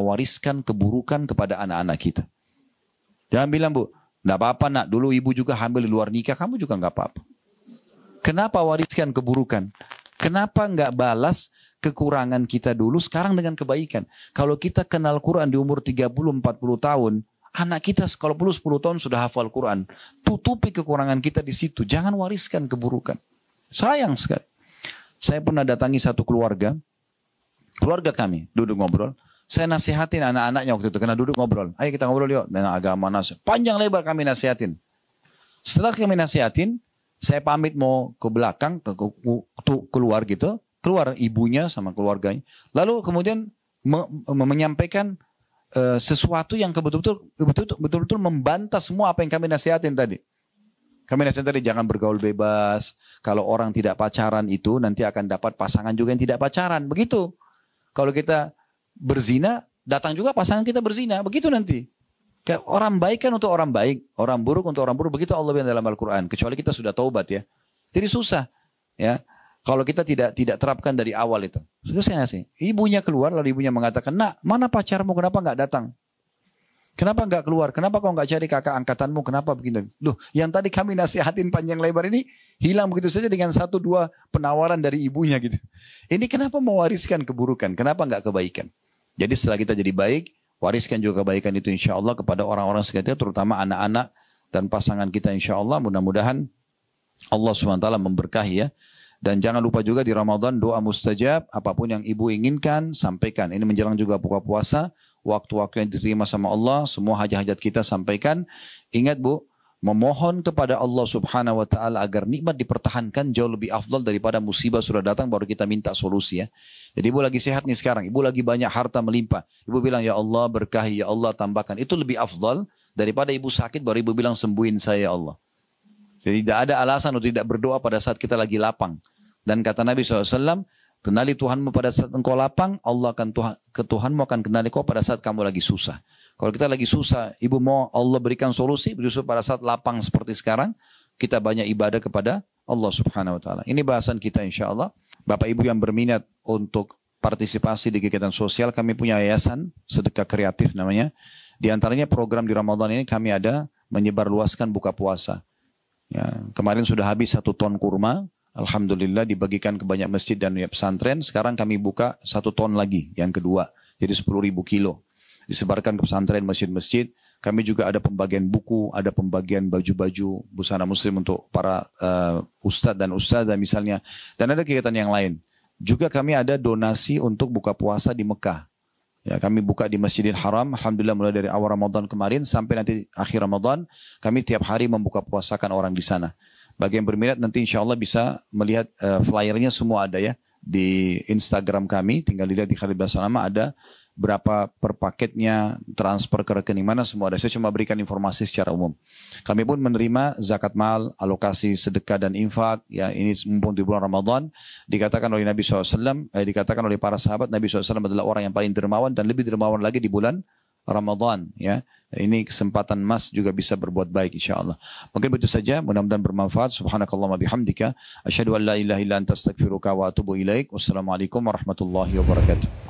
wariskan keburukan kepada anak-anak kita. Jangan bilang Bu, enggak apa-apa nak, dulu ibu juga hamil di luar nikah, kamu juga enggak apa-apa. Kenapa wariskan keburukan? Kenapa enggak balas kekurangan kita dulu sekarang dengan kebaikan? Kalau kita kenal Quran di umur 30-40 tahun, anak kita kalau perlu 10 tahun sudah hafal Quran. Tutupi kekurangan kita di situ. Jangan wariskan keburukan. Sayang sekali. Saya pernah datangi satu keluarga kami, duduk ngobrol. Saya nasihatin anak-anaknya waktu itu, karena duduk ngobrol. Ayo kita ngobrol yuk, dengan agama nasihat. Panjang lebar kami nasihatin. Setelah kami nasihatin, saya pamit mau ke belakang, keluar gitu. Keluar ibunya sama keluarganya. Lalu kemudian menyampaikan sesuatu yang betul-betul membantah semua apa yang kami nasihatin tadi. Kami nasihatin tadi, jangan bergaul bebas. Kalau orang tidak pacaran itu nanti akan dapat pasangan juga yang tidak pacaran. Begitu. Kalau kita berzina, datang juga pasangan kita berzina. Begitu nanti. Orang baik kan untuk orang baik. Orang buruk untuk orang buruk. Begitu Allah bilang dalam Al-Quran. Kecuali kita sudah taubat ya. Jadi susah. Ya. Kalau kita tidak terapkan dari awal itu. Susah sih. Ibunya keluar lalu ibunya mengatakan, nak mana pacarmu, kenapa nggak datang? Kenapa nggak keluar? Kenapa kau nggak cari kakak angkatanmu? Kenapa begini? Loh, yang tadi kami nasihatin panjang lebar ini hilang begitu saja dengan 1-2 penawaran dari ibunya gitu. Ini kenapa mewariskan keburukan? Kenapa nggak kebaikan? Jadi setelah kita jadi baik, wariskan juga kebaikan itu insya Allah kepada orang-orang sekitar, terutama anak-anak dan pasangan kita insya Allah. Mudah-mudahan Allah SWT memberkahi ya. Dan jangan lupa juga di Ramadan doa mustajab, apapun yang ibu inginkan, sampaikan. Ini menjelang juga buka puasa, waktu-waktu yang diterima sama Allah, semua hajat-hajat kita sampaikan. Ingat Bu, memohon kepada Allah Subhanahu wa Ta'ala agar nikmat dipertahankan jauh lebih afdal daripada musibah sudah datang baru kita minta solusi ya. Jadi ibu lagi sehat nih sekarang, ibu lagi banyak harta melimpah. Ibu bilang ya Allah berkahi, ya Allah tambahkan. Itu lebih afdal daripada ibu sakit baru ibu bilang sembuhin saya ya Allah. Jadi tidak ada alasan untuk tidak berdoa pada saat kita lagi lapang. Dan kata Nabi SAW, kenali Tuhanmu pada saat engkau lapang, Tuhanmu akan kenali kau pada saat kamu lagi susah. Kalau kita lagi susah, ibu mau Allah berikan solusi, justru pada saat lapang seperti sekarang, kita banyak ibadah kepada Allah Subhanahu Wa Taala. Ini bahasan kita insya Allah. Bapak Ibu yang berminat untuk partisipasi di kegiatan sosial, kami punya yayasan sedekah kreatif namanya. Di antaranya program di Ramadan ini kami ada menyebarluaskan buka puasa. Ya, kemarin sudah habis 1 ton kurma. Alhamdulillah dibagikan ke banyak masjid dan pesantren. Sekarang kami buka 1 ton lagi, yang kedua. Jadi 10.000 kilo. Disebarkan ke pesantren, masjid-masjid. Kami juga ada pembagian buku, ada pembagian baju-baju busana muslim untuk para ustadz dan ustadzah misalnya. Dan ada kegiatan yang lain. Juga kami ada donasi untuk buka puasa di Mekah. Ya, kami buka di Masjidil Haram. Alhamdulillah mulai dari awal Ramadan kemarin sampai nanti akhir Ramadan. Kami tiap hari membuka puasakan orang di sana. Bagi yang berminat nanti insya Allah bisa melihat flyernya semua ada ya. Di Instagram kami, tinggal dilihat di Khalid bin Salama ada berapa per paketnya, transfer ke rekening mana, semua ada. Saya cuma berikan informasi secara umum. Kami pun menerima zakat mal, alokasi sedekah dan infak. Ya, ini mumpung di bulan Ramadan. Dikatakan oleh Nabi SAW, dikatakan oleh para sahabat, Nabi SAW adalah orang yang paling dermawan dan lebih dermawan lagi di bulan Ramadan. Ya, ini kesempatan emas juga bisa berbuat baik insyaAllah. Mungkin begitu saja, mudah-mudahan bermanfaat. Subhanakallahumma bihamdika. Asyhadu an la ilaha illa anta astaghfiruka wa atubu ilaik. Wassalamualaikum warahmatullahi wabarakatuh.